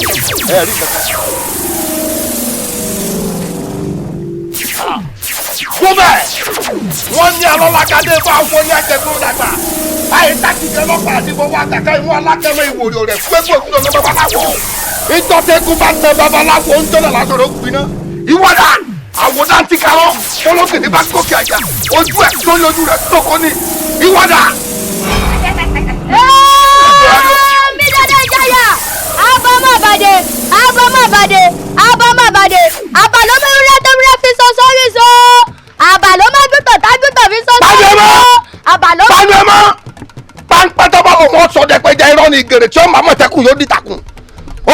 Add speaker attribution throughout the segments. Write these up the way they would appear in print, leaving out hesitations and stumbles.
Speaker 1: rí kankan. Wọ́n bẹ̀ wọ́n ní alọ́lágadé fún àwọn ní àjẹgbó dàgbà àyè tákìjẹ́ lọ́pàá àti gbogbo àgàkà ìwọ̀n alákẹ́mọ ìwòrò rẹ̀ pẹ́pẹ́ òkúta ní babaláwo ìtọ́tẹ́kù bá tẹ babaláwo ń jọ́nà lásọ̀rọ̀ gbiná ìwọ́dà àwòdà ti karọ́ olókè ní bá gòkè àjà ojú ẹ̀ tó lójú rẹ̀ tókò ní ìwọ́dà.
Speaker 2: mi dáadáa ìjayà abọ́mọ̀bàdé àbàlọ́mọ̀rẹ́ tó rẹ́ fi sọ sórí so àbàlọ́mọ̀gùtọ̀ tágùtọ̀ fi sọ sórí so àbàlọ́mọ̀.
Speaker 1: pàdé mọ́ pàǹpẹ́tọ́ bá wọn sọ dẹ́pẹ́jẹ́ irọ́ ni gèrè tí wọ́n máa mọ̀tẹ́kùn yóò dìtàkùn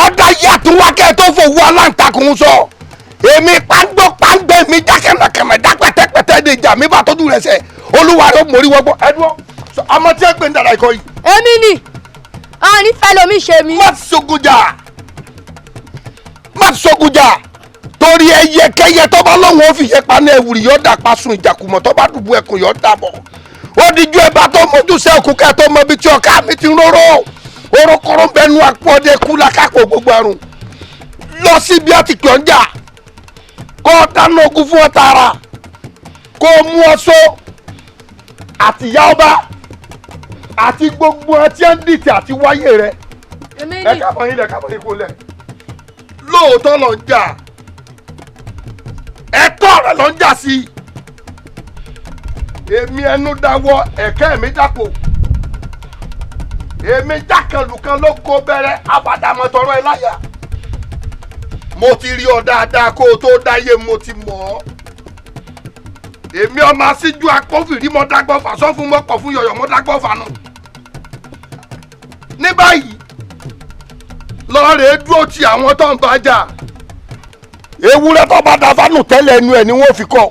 Speaker 1: ọ̀dà yàtúwákẹ́ tó fòwú aláǹtakùn sọ èmi pàǹgbẹ́ mi dákẹ́mẹ̀kẹ́mẹ̀ dápẹ́tẹ́pẹ́tẹ́ ní ìjà mi bá tọ́jú rẹ̀ sẹ́ olúwa ló mórí wọ́gbọ́ ẹ̀dúró ọmọ tí ẹ gbé ń dara ikọ̀ yìí.
Speaker 2: èmi ni ọ̀rìn fẹ́ lomi ṣe mi.
Speaker 1: má sọgùjà torí ẹyẹkẹyẹ tó bá lọ́wọ́ fi yẹ pa ní ẹwùrì yóò dà pa sun ìjàkùmọ̀ tó bá dùbú ẹkùn yóò dàbọ̀ ó díjú ẹ bá tó mójú sẹ́ẹ̀kú kẹ́ tó mọ ibi tí ọ̀ká mi ti ń róró orúkọrọ bẹnu àpọ̀dé kú lákàpọ̀ gbogbo àrùn lọ sí bí a ti pè ọ́ ń jà kó o dáná ogun fún ọ tààrà kó o mú ọ só àtìyá ọba àti gbogbo ọtí ẹ̀ ń dìtẹ̀ àti wáyé rẹ ẹ kábọ̀ yín kó lẹ̀ lóòótọ́ lọ ń jà ẹ̀tọ́ rẹ̀ lọ ń jà sí èmi ẹnu dáwọ́ ẹ̀kẹ́ mi dàpọ̀ èmi jákàlùkan ló kó bẹ̀rẹ̀ abàdàmọ̀tọ̀rọ̀ ẹ láyà mo ti rí ọ dáadáa kó o tó dáyé mo ti mọ̀ ọ́ èmi ọmọ asíjú akófìrí mọ́ dágbọ́fà sọ fún mọ́kọ̀ fún yọ̀yọ̀ mọ́ dágbọ́fà nù ní báyìí lọ́ọ̀rẹ́ dúró ti àwọn tó ń bá jà ewúrẹ́ tó bá da fánù tẹ́lẹ̀ ẹnu ẹ̀ ni wọ́n fi kọ́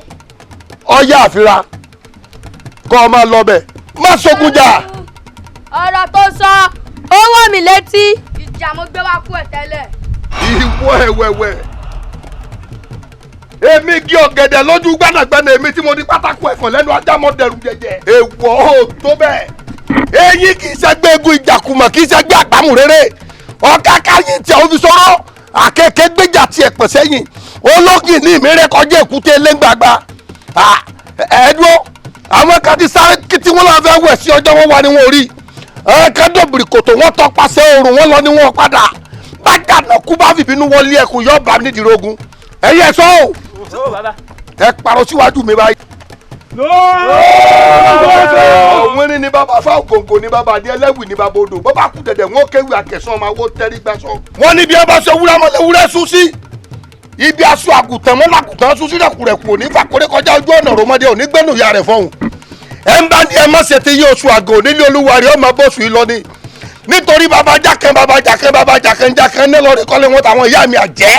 Speaker 1: ọyá àfira kọ́ ọ máa lọ bẹ̀ má sógun jà.
Speaker 2: ọ̀rọ̀ tó sọ ó wọ̀ mí létí ìjà mo gbé wá kú ẹ̀ tẹ́lẹ̀.
Speaker 1: ìwọ ẹ̀wẹ̀wẹ̀ èmi gé ọ̀gẹ̀dẹ̀ lójú gbàdàgbàdà èmi tí mo ní pátákó ẹ̀fọn lẹ́nu ajá mọ́ dẹrù jẹjẹ èèwọ̀ ò tó bẹ́ẹ̀ èyí kì í ṣẹ́gbẹ́ egun ìjàkùmọ̀ kì í ṣẹ́gbẹ́ àpamù rere ọ̀ká káyìn tí àwọn fi sọ̀rọ̀ àkẹ́kẹ́ gbéjà tiẹ̀ pẹ̀ sẹ́yìn ológin ní ìmírẹ́ kọjá èkúté lẹ́ngbàgbà ẹ̀ẹ́dúró àwọn kan ti sáré tí wọ́n lọ́ọ́ fẹ́ wẹ̀ sí ọjọ́ wọn wà ní wọn rí ẹ̀ẹ́kẹ́dọ̀bìrì kòtò wọn tọpasẹ̀ oòrùn wọn lọ ní wọn padà bágànà kú bá fìbínú wọlé ẹkùn yóò bá nídìí rogun ẹ̀yẹ sọ ẹ parọ́ síwájú mi báyìí. òun ní bàbá fáwọn gòǹgò ní bàbá adé ẹlẹ́wì ní bàbá odò bàbá kú dẹ̀dẹ̀ wọn kéwì àkẹsàn ọmọ àwọn tẹ́rí gbẹ́sọ. wọ́n ní bí ẹ bá ṣe wúrẹ́ mọ́lẹ̀ wúrẹ́ sún sí ibi aṣọ àgùntàn mọ́ làgùntàn sún sí rẹ̀kùrẹ̀kù òní fàkórè kọjá ojú ọ̀nà òròmọdé òní gbẹ́nu ìyá rẹ̀ fọ́hùn. ẹ ń bá ní ẹ má ṣe ti yí oṣù àgò nílé olúwa rẹ̀ ọmọ bóṣù yìí lọ ni nítorí bàbá jákẹ́ ní lọ́ọ̀rẹ́ kọ́lé wọn tàwọn ìyá mi àjẹ́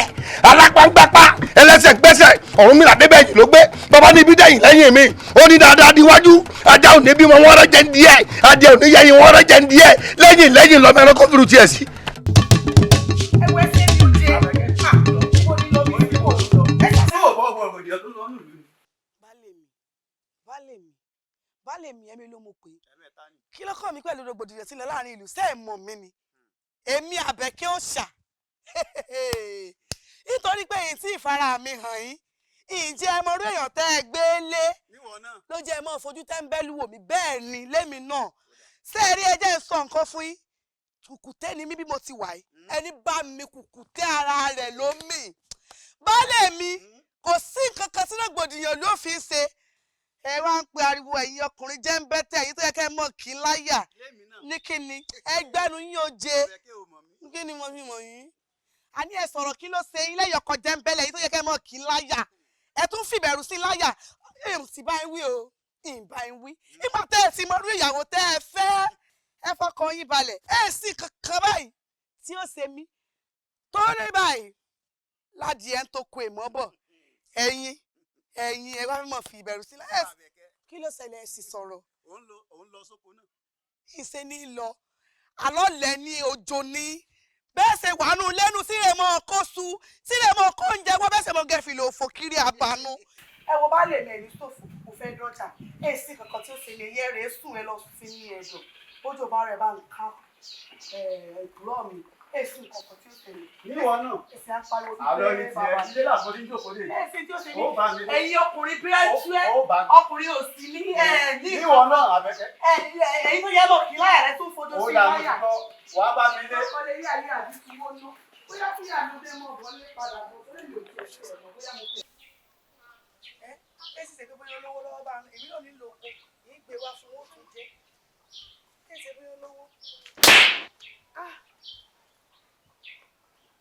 Speaker 1: alápáńgbápá ẹlẹ́sẹ̀ gbẹ́sẹ̀ ọ̀run mìíràn débẹ̀ yìí ló gbé bàbá níbi dẹ́yìn lẹ́yìn mi ó ní dáadáa díwájú ajá òní bímọ wọn rẹ́jẹ̀ ń díẹ̀ adìẹ òní yẹyin wọn rẹ́jẹ̀ ń díẹ̀ lẹ́yìn lọ́mọ ẹran kó fìrù tiẹ̀ sí.
Speaker 3: Baálé mi ẹ̀mí ló mọ̀ pé kí ló kọ́ mi pẹ̀lú rògbòdìyàn sílẹ̀ láàrin ìlú sẹ́ẹ̀ mọ̀ mí ni èmi Àbẹ̀kẹ́ Òòṣà nítorí pé èyí tí ìfara mi hàn yín ìjẹ́ ẹ mọ orí èèyàn tẹ́ ẹ gbé lé ló jẹ́ ẹ mọ́ fojú tẹ́ńbẹ́lú wò mí bẹ́ẹ̀ ni lémi náà sẹ́ẹ̀rí ẹ jẹ́ sọ nǹkan fún yín kùkùté ni mí bí mo ti wà yìí ẹni bá mi kùkùté ara rẹ̀ ló mì baálé mi kò sí nǹkan kan tí rògbòdìyàn ló fi ṣe ẹ wá ń pe ariwo ẹ̀yin ọkùnrin jẹ́ ń bẹ́tẹ̀ èyí tó yẹ kẹ́ ẹ mọ̀ kí n láyà ní kíni ẹgbẹ́nu yín ó jẹ kí ni mo fi mọ̀ yín a ní ẹ sọ̀rọ̀ kí ló ṣe yín lẹ́yìn ọkọ̀ jẹ́ ń bẹ́lẹ̀ èyí tó yẹ kẹ́ ẹ mọ̀ kí n láyà ẹ tún fìbẹ̀rù sí láyà èrò sì bá ń wí o ìbá ń wí nígbà tẹ́ ẹ ti mọ irú ìyàwó tẹ́ ẹ fẹ́ ẹ fọkàn yín balẹ̀ ẹ sì kankan báyìí tí ó ṣe mí tó rí báyìí ládìẹ ń tó ko èmọ́ bọ̀ ẹ̀yin ẹ wá mímọ̀ fi ìbẹ̀rù sílẹ̀ ẹ kí ló ṣẹlẹ̀ ẹ sì sọ̀rọ̀.
Speaker 4: òun lọ sóko náà.
Speaker 3: ìṣe ní lọ àlọ́ lẹ̀ ní òjò ní bẹ́ẹ̀ ṣe wàánú lẹ́nu sílẹ̀ mọ́ kó su sílẹ̀ mọ́ kó ń jẹ wọ́n bẹ́ẹ̀ ṣe mọ́ gẹ̀fì lò fò kiri àbánú. ẹ wo bá lè mẹ́rin sófò kò fẹ́ dọ́jà èsì kankan tí ó ṣe lè yẹ rèé sùn ẹ lọ sí ní ẹ̀dọ̀ bójú bá rẹ̀ bá ń ká ìbúrọ̀ mi èsì kankan tí ó ṣe lè
Speaker 4: níwọ̀n náà. Àlọ́ ni tiẹ̀ ilé làbọ̀ ní ìjókòó lè. Ó bá mi.
Speaker 3: Ẹ̀yin ọkùnrin bírẹ́tù ẹ̀ ọkùnrin ò sí ní ní.
Speaker 4: Níwọ̀n náà àbẹ̀kẹ́.
Speaker 3: Ẹ̀yin tó yẹ lọ kí láyà rẹ tó fojú sí láyà.
Speaker 4: Ó dà mí sọ wàá bá mi lé.
Speaker 3: Ọkọlẹ yí ayé àbí ti wọ́n ná. Bóyá kí ìyá mi dé mọ̀ bọ́ lé padà bọ̀ tó lè lò ó ti ẹ̀ṣẹ̀ ọ̀nà bóyá mo tẹ̀. Ẹ sì ṣe pé bóyá olówó lọ́wọ́ bá èmi náà nílò oko yìí gbé wá fún owó tó jẹ́. Ẹ ṣe bóyá olówó.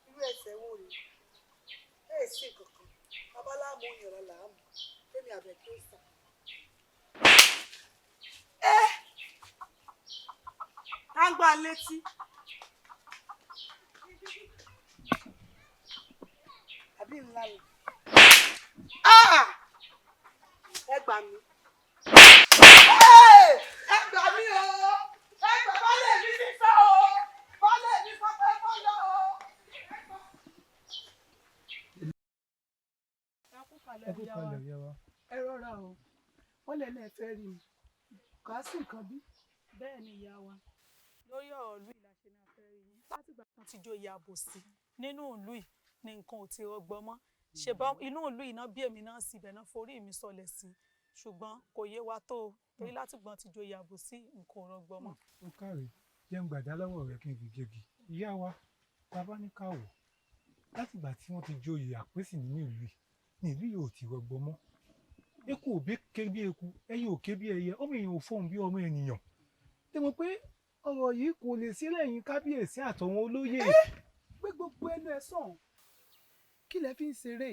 Speaker 3: Irú ẹsẹ̀ wo rèé? Ẹ ṣe kankan. Babaláàmú ìyànrá làámù. Fẹ́mi àbẹ̀kí ó sàn. Tágbà létí. Àbí ńlá ni. Ẹ gbà mí. Ẹ gbà mí o. Ẹ gbà bálé mi ti sọ o. Bálé mi sọ pé kọ́ lọ o. Ẹ kú kalẹ̀ ìyá wa. Ẹ rọra o. Wọ́n lè lẹ́ẹ̀ fẹ́ rí mi. Kà á sì nǹkan bí. Bẹ́ẹ̀ ni ìyá wa. Lórí ọ̀rọ̀ ìlú ìlàṣẹ náà fẹ́ rí yín. Látìgbà kan ti joyè àbòsí nínú ìlú yìí ni nǹkan ò ti rọgbọ mọ́. Ṣèbọn inú ìlú yìí náà bí èmi náà sì ibẹ̀ náà forí mi sọlẹ̀ sí. Ṣùgbọ́n kò yé wa tó o. Torí látìgbà ti joyè àbòsí nǹkan ò rọgbọ mọ́.
Speaker 5: Ó káre jẹ́ ń gbàdá lọ́wọ́ rẹ̀ kí n fi gègé. Ìyá wa bàbá ní ká wò látìgbà tí wọ́n ti joyè àpèsè nínú ìlú yìí ní ìlú yìí ò ti rọgbọ mọ́. Eku ò bí ké bí eku, ẹyẹ ò ké bí ẹyẹ, ọmọ èèyàn ò fọhùn bí ọmọ ènìyàn. Ṣé mo pé ọ̀rọ̀ yìí kò lè sí lẹ́yìn kábíyèsí àtọ̀wọn olóyè.
Speaker 3: Pé gbogbo ẹnu ẹ sàn kí lẹ fi ń ṣeré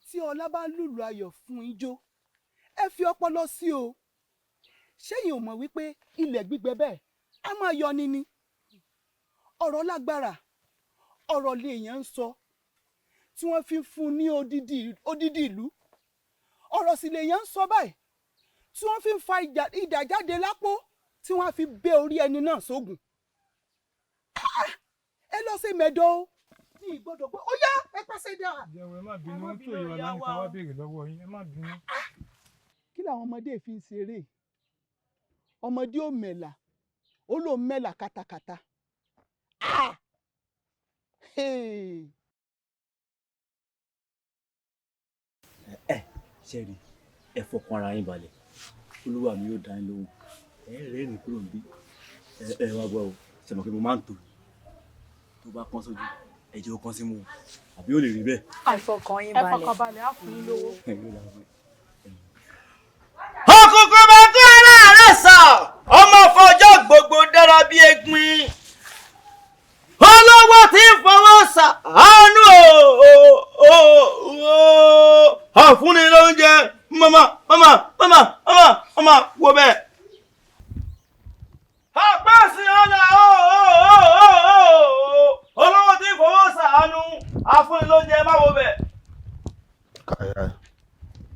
Speaker 3: tí ọlá bá lùlù ayọ̀ fún ijó ẹ fi ọpọlọ sí o. Ṣéyìn ò mọ̀ wípé ilẹ̀ gbígbẹ bẹ́ẹ̀ á máa yọ ni ọ̀rọ̀ lágbára ọ̀rọ̀ lèèyàn ń sọ tí wọ́n fi ń fún ní odidi ìlú ọ̀rọ̀ sì lèèyàn ń sọ báyìí tí wọ́n fi ń fa idà jáde lápò tí wọ́n á fi bẹ́ orí ẹni náà sógun. Ẹ lọ sí mẹ́dọ̀ o ní ìgbọ́dọ̀ pé ó yá ẹ pàṣẹ dà.
Speaker 5: Ìyàwó ẹ má bínú tó ìwà láti ká wá béèrè lọ́wọ́ yín ẹ má bínú.
Speaker 3: Kí làwọn ọmọdé fi ń ṣeré? Ọmọdé ò mẹ̀là ó lò mẹ̀là katakata.
Speaker 6: Ṣẹ́rí ẹ fọkàn ara yín balẹ̀ olúwa mi yóò dá yín lóhùn ẹ rẹ́rìn kúrò níbí ẹ wá gbọ́ o ṣẹ̀mọ̀ pé mo máa ń tò tó bá pọ́n sójú ẹ jẹ́ ó pọ́n sí mu àbí ó lè rí bẹ́ẹ̀.
Speaker 2: ẹ fọkàn yín balẹ̀.
Speaker 3: Ẹ fọkàn balẹ̀ á fún yín lówó.
Speaker 7: Òkùnkùn bá kí ara rẹ̀ sà ọmọ fọjọ́ gbogbo dára bí egbin olówó tí ń fọwọ́ sà àánú àfúnni lóúnjẹ mama wo bẹ́ẹ̀. Àpẹ́sì ọ̀nà olówó tí ń fọwọ́ sà àánú àfúnni lóúnjẹ má wo bẹ́ẹ̀.
Speaker 1: Kàyà.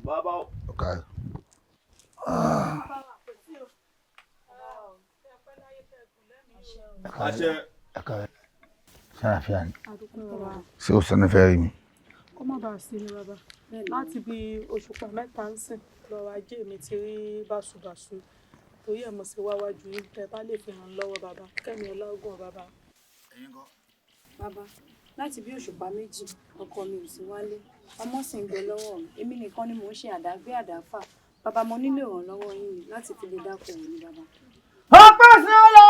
Speaker 7: Bàbá o.
Speaker 1: Kàyà.
Speaker 7: Àṣẹ.
Speaker 1: Ṣàlàfíà ni. Ṣé o sọ ní fẹ́ rí mi?
Speaker 8: Kó má bàa sí ni bàbá. Láti bí òṣùpá mẹ́ta ń sìn lọ́wọ́ ajé mi ti rí báṣubàṣu. Torí ẹ̀ mo sì wá wájú yín tẹ́ bá lè fi hàn lọ́wọ́ bàbá. Kẹ́mi ọlọ́gùn bàbá.
Speaker 9: Bàbá, láti bí òṣùpá méjì ọkọ mi ò sí wálé. Ọmọ sì ń gbé lọ́wọ́ mi. Èmi nìkan ni mò ń ṣe àdágbé àdáfà. Bàbá mo nílò ìrànlọ́wọ́ yín láti fi lè dákọ̀ wò ní bàbá.
Speaker 7: Àpẹ́sì ọ̀nà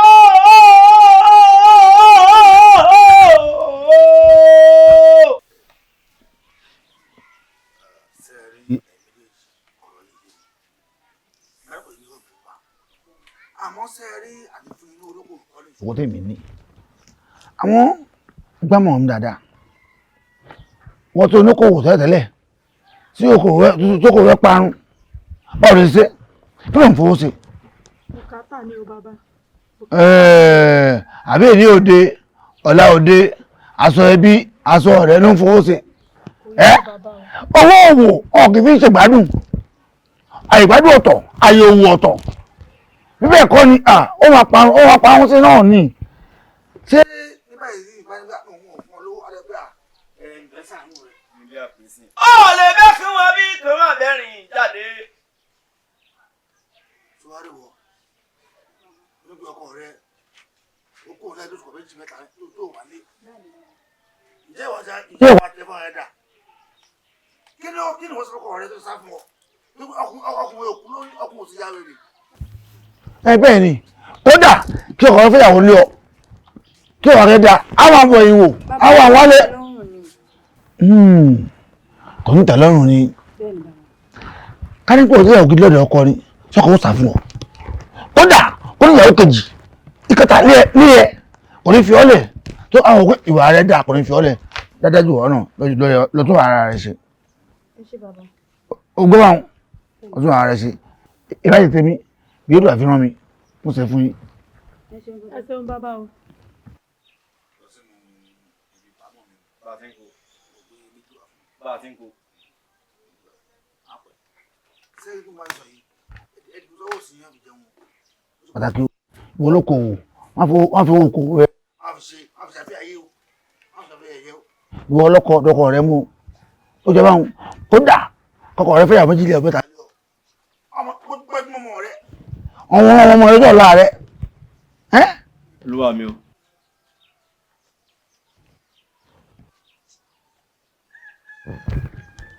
Speaker 1: owó tèmi ní àwọn gbámọ̀ ń dáadáa wọ́n tó oníkòwò tẹ́lẹ̀ tí okòwò rẹ̀ parun ọ̀rẹ́ ṣe kí ló ń fowó ṣe.
Speaker 8: Bùkátà ni o bàbá.
Speaker 1: Àbí èdè òde ọ̀la òde aṣọ ẹbí aṣọ ọ̀rẹ́ ló ń fowó ṣe. Owó òwò ọ̀gì fi ń ṣègbádùn àìgbádùn ọ̀tọ̀ àyè òwò ọ̀tọ̀ bíbẹ̀ kọ́ ni ó wà parun sí náà ni. Ṣé nígbà yìí ìbánidá òun ò fún ọ lówó alẹ́gbẹ́ ẹ̀ sàánú rẹ̀.
Speaker 7: ó lè bẹ́ fún wọn bí tòun àbẹ́rìn jáde.
Speaker 1: Sọ́wárì wọ̀ níbi ọkọ rẹ̀ ó kó rẹ̀ lóṣù méjì mẹ́ta tó wà lé ṣé ìwà tẹlifọ̀n rẹ dà kí ni wọ́n sọ kọ́ rẹ tó sá fún ọ ọkùnrin òkú lórí ọkùnrin òsì yá wèrè. ẹ bẹ́ẹ̀ ni kódà kí ọkọ rẹ fẹ́yàwó lé ọ kí ọkọ rẹ dà àwọn àbọ̀ yìí wò àwọn àwọn alẹ́ kò ní tẹ́lọ́rùn ni kánípò tí ìyàwó gidi lọ́dọ̀ ọkọ ni sọ́kọ̀ ó sá fún ọ kódà kó ní ìyàwó kejì ìkẹta ní ẹ kò ní fi ọ́ lẹ̀ tó àwọn òkú ìwà rẹ̀ dà kò ní fi ọ́ lẹ̀ dájú ọ̀nà lọ́tún ara rẹ̀ ṣe. ogbó àwọn lọ́tún ara rẹ̀ ṣe ìráyè tèmi bí ó dùn àfihàn mi mo ṣe fún yín.
Speaker 8: ẹ ṣeun bàbá o.
Speaker 1: pàtàkì wo ló kò wò wọ́n fi owó kò rẹ̀ ìwọ ọlọ́kọ rẹ mú ó jọba ń kódà kọkọ rẹ fẹ́yàwó méjì lé ọ̀bẹ́ta ọmọ rẹ dọ̀la rẹ.
Speaker 6: olúwa mi o.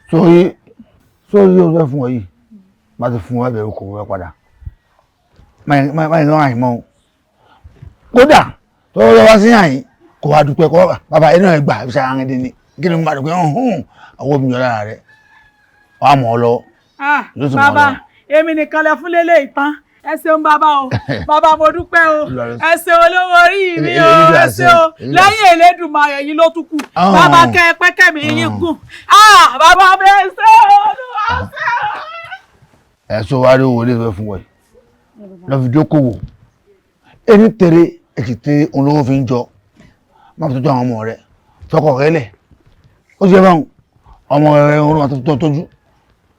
Speaker 1: sórí yóò fẹ́ fún ọ yìí má ti fún ọ bẹ̀rù kò rẹ padà máa ń lọ àìmọ́ o kódà tó lọ́wọ́ sí àyín kò wá dúpẹ́ kọ́ bàbá iná ẹgbà ìṣe ara rẹ̀ ní kí ni mo bá dúpẹ́ àwọn obìnrin lára rẹ̀ wàá mọ̀ ọ́ lọ.
Speaker 8: bàbá èmi nìkan lẹ fún lélẹ̀ ìtàn ẹ ṣeun bàbá o bàbá mo dúpẹ́ o ẹ ṣeun olówó orí mi o ẹ ṣeun lẹ́yìn Elédùmarè yìí ló tún kù bàbá kẹ ẹ pẹ́kẹ́ mi yín gùn bàbá mi ṣe olúwa ṣe.
Speaker 1: ẹ sọ wá rí owó ilé ìwé fún wa yìí lọ fi dókòwò ẹni tèrè èkìtì olówó fi ń jọ má fi tọ́jú àwọn ọmọ rẹ tọkọ rẹ lẹ ó ṣe báwọn ọmọ rẹ ń rán tó tọ́jú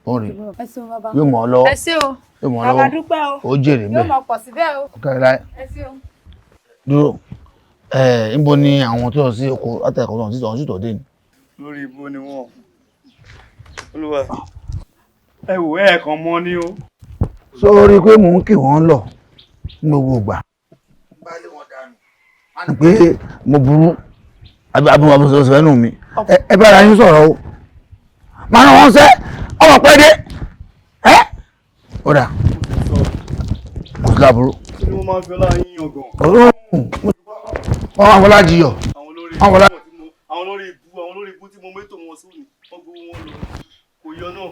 Speaker 1: ó rí yóò mọ̀ ọ́ lọ yóò mọ̀ ọ́ lọ́wọ́ ó jèrè mẹ́ ọ̀kẹ́rẹ́ láyé dúró níbo ni àwọn tó lọ sí oko látàkọ́ tó ń sì tọ́ dé ni.
Speaker 6: lórí ibo ni wọn olúwa ẹ wò ẹ kàn mọ ni o.
Speaker 1: sórí pé mò ń kì wọ́n lọ ní gbogbo ìgbà pé mo burú abúlé abúlé nù mí ẹ bá ara yín sọ̀rọ̀ o máa ń wọ́n sẹ́ ọmọ pẹ́ dé ẹ́ ó dà kò sí láburú.
Speaker 6: kí ni wọ́n máa ń fi ọlá yín yangàn.
Speaker 1: wọ́n máa ń fọlá jiyọ̀.
Speaker 6: àwọn olórí ibú tí mo mẹ́tò wọn sóòní wọ́n gbowó wọn lọ kò yọ náà.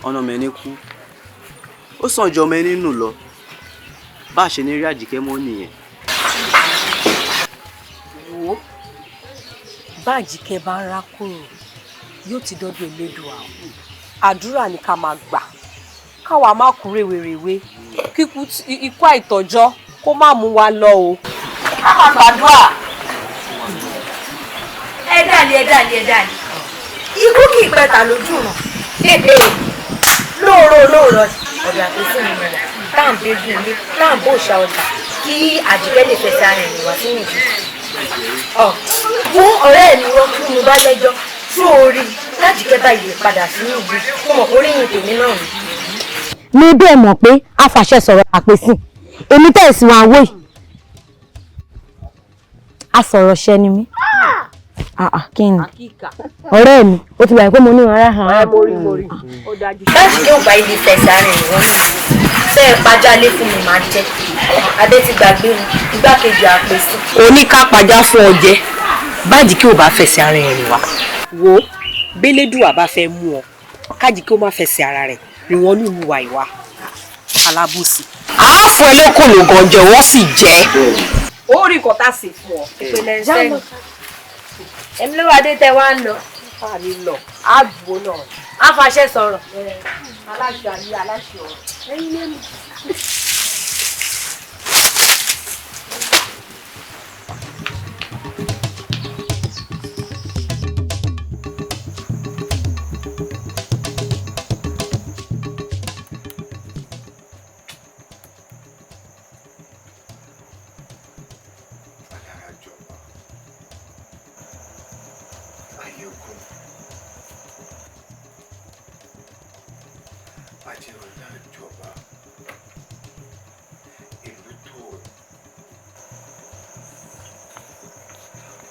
Speaker 7: ọ̀nà mẹ́ni kú ó sàn jọ mẹ́ni nù lọ bá a ṣe ní rí Àjíkẹ́ mọ́ nìyẹn.
Speaker 10: wo bá Àjíkẹ́ bá ń rákòrò yóò ti dọ́dọ̀ Elédùà àdúrà ni ká máa gbà káwa má kú rèwerèwe kíkú ikú àìtọ́jọ́ kó má mú wa lọ o. ká máa gbàdúrà.
Speaker 2: ẹ dàlí ikú kì í pẹ̀tà lójú ràn lóòrọ̀ ọ̀dọ̀ àpèsè mi rẹ̀ táà ń bẹ́jú ilé táà ń bó ṣá ọjà kí Àjíkẹ́ lè fẹsẹ̀ ara ẹ̀ wá sínú ìdí. fún ọ̀rẹ́ mi wọ́n kí mo bá lẹ́jọ́ tí ó rí Àjíkẹ́ báyìí padà sínú ìdí mo mọ̀ oríyìn tèmi náà rí.
Speaker 11: ní bẹ́ẹ̀ mọ̀ pé a fàṣẹ sọ̀rọ̀ àpèsè èmi tẹ̀sí wọn àwọ̀ yìí a sọ̀rọ̀ ṣẹ́ ni mí. Kí ni ọ̀rẹ́ mi ó ti bàyẹ̀ pé mo ní ọ̀rẹ́ hàn.
Speaker 10: mórí ó dájú.
Speaker 2: láti yóò bá ibi fẹsẹ̀ ara ẹ̀ wọ́n ṣe é pàjálé fún mi máa jẹ́ adé ti gbàgbé mi igbákejì àpèsè.
Speaker 10: oníkápájá fún ọjẹ bájì kí o bá fẹsẹ̀ ara ẹ̀ rìn wá. wo bẹ́lẹ́dùà bá fẹ́ mú ọ kájì kí o má fẹsẹ̀ ara rẹ̀ rìn wọ́n nílùú wa ìwà alábòsí. àáfọ̀ ẹlẹ́kùnrin gànjọ wọ́n sì jẹ́. ó rí nǹkan tá a ṣe fún ọ.
Speaker 2: ìpínlẹ̀ sẹ́yìn èmi ló wà dé tẹ wá ń lọ.
Speaker 10: a ní lọ àdúgbò náà.
Speaker 2: a fàṣẹ sọ̀rọ̀.
Speaker 10: aláṣẹ àyè aláṣẹ ọ̀rọ̀. ẹyin lé mi.